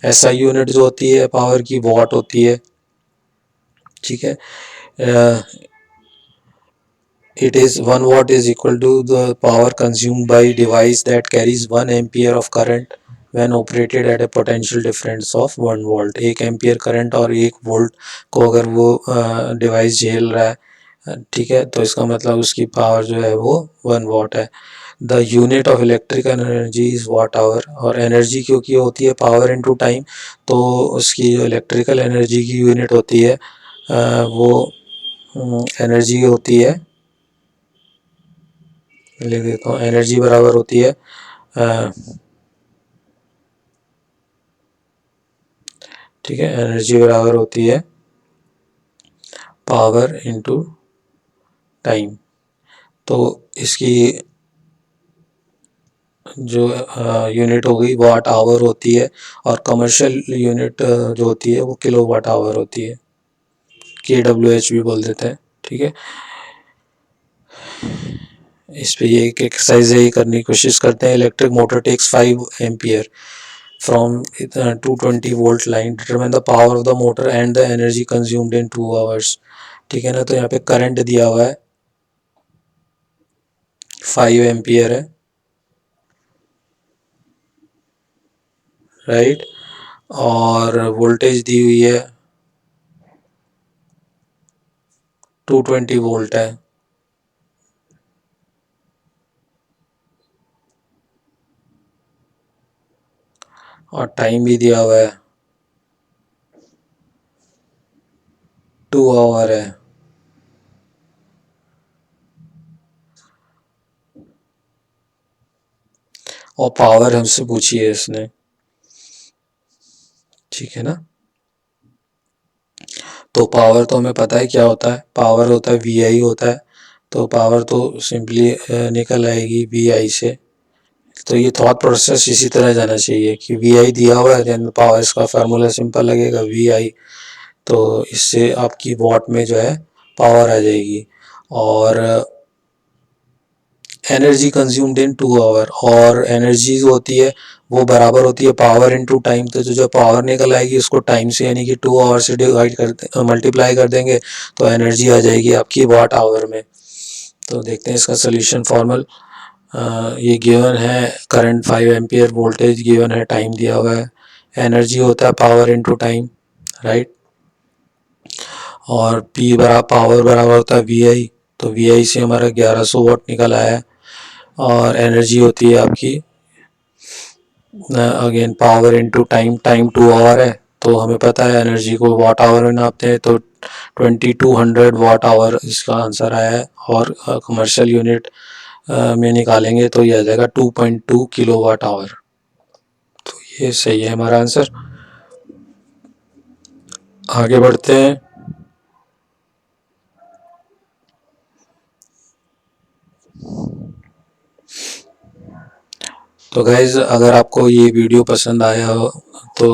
एसआई यूनिट जो होती है पावर की वॉट होती है, ठीक है। It is 1 watt is equal to the power consumed by device that carries 1 ampere of current when operated at a potential difference of 1 volt। 1 ampere current और 1 वोल्ट को अगर वो डिवाइस झेल रहा है, ठीक है, तो इसका मतलब उसकी पावर जो है वो 1 वाट है। The unit of electrical energy is watt hour. और एनर्जी क्योंकि होती है पावर इनटू टाइम, तो उसकी जो इलेक्ट्रिकल एनर्जी की यूनिट होती है वो एनर्जी होती है, लिख देता हूँ, एनर्जी बराबर होती है ठीक है, एनर्जी बराबर होती है पावर इनटू टाइम। तो इसकी जो यूनिट हो गई वाट आवर होती है, और कमर्शियल यूनिट जो होती है वो किलो वाट आवर होती है, KWH भी बोल देते हैं, ठीक है। इस पे ये एक एक्सरसाइज है, ये करने की कोशिश करते हैं। Electric motor takes 5 ampere from 220 volt line, determine the power of the motor and the energy consumed in 2 hours। ठीक है ना। तो यहाँ पे करंट दिया हुआ है 5 एम्पियर है, राइट, और वोल्टेज दी हुई है 220 वोल्ट है, और टाइम भी दिया हुआ है 2 आवर है। और पावर हमसे पूछी है इसने, ठीक है ना। तो पावर तो हमें पता है क्या होता है, पावर होता है वी आई होता है। तो पावर तो सिंपली निकल आएगी वी आई से। तो ये थॉट प्रोसेस इसी तरह जाना चाहिए कि वी आई दिया हुआ है, देन पावर, इसका फार्मूला सिंपल लगेगा वी आई। तो इससे आपकी वॉट में जो है पावर आ जाएगी। और एनर्जी कंज्यूम्ड इन 2 आवर, और एनर्जी जो होती है वो बराबर होती है पावर इनटू टाइम। तो जो पावर निकल आएगी उसको टाइम से यानी कि 2 आवर से डिवाइड कर मल्टीप्लाई कर देंगे तो एनर्जी आ जाएगी आपकी वाट आवर में। तो देखते हैं इसका सोल्यूशन फॉर्मल। ये गिवन है करंट 5 एम्पियर, वोल्टेज गिवन है, टाइम दिया हुआ है, एनर्जी होता है पावर इनटू टाइम, राइट। और पी बराबर पावर बराबर होता है वी आई। तो वी आई से हमारा 1100 वाट निकल आया है। और एनर्जी होती है आपकी again power into time, time 2 hour है। तो हमें पता है एनर्जी को वाट आवर में नापते हैं, तो 2200 वाट आवर इसका आंसर आया है। और कमर्शियल यूनिट में निकालेंगे तो ये आ जाएगा 2.2 किलो वाट आवर। तो ये सही है हमारा आंसर। आगे बढ़ते हैं। तो गाइज, अगर आपको ये वीडियो पसंद आया हो तो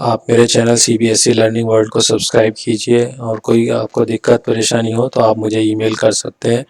आप मेरे चैनल CBSE लर्निंग वर्ल्ड को सब्सक्राइब कीजिए, और कोई आपको दिक्कत परेशानी हो तो आप मुझे ईमेल कर सकते हैं।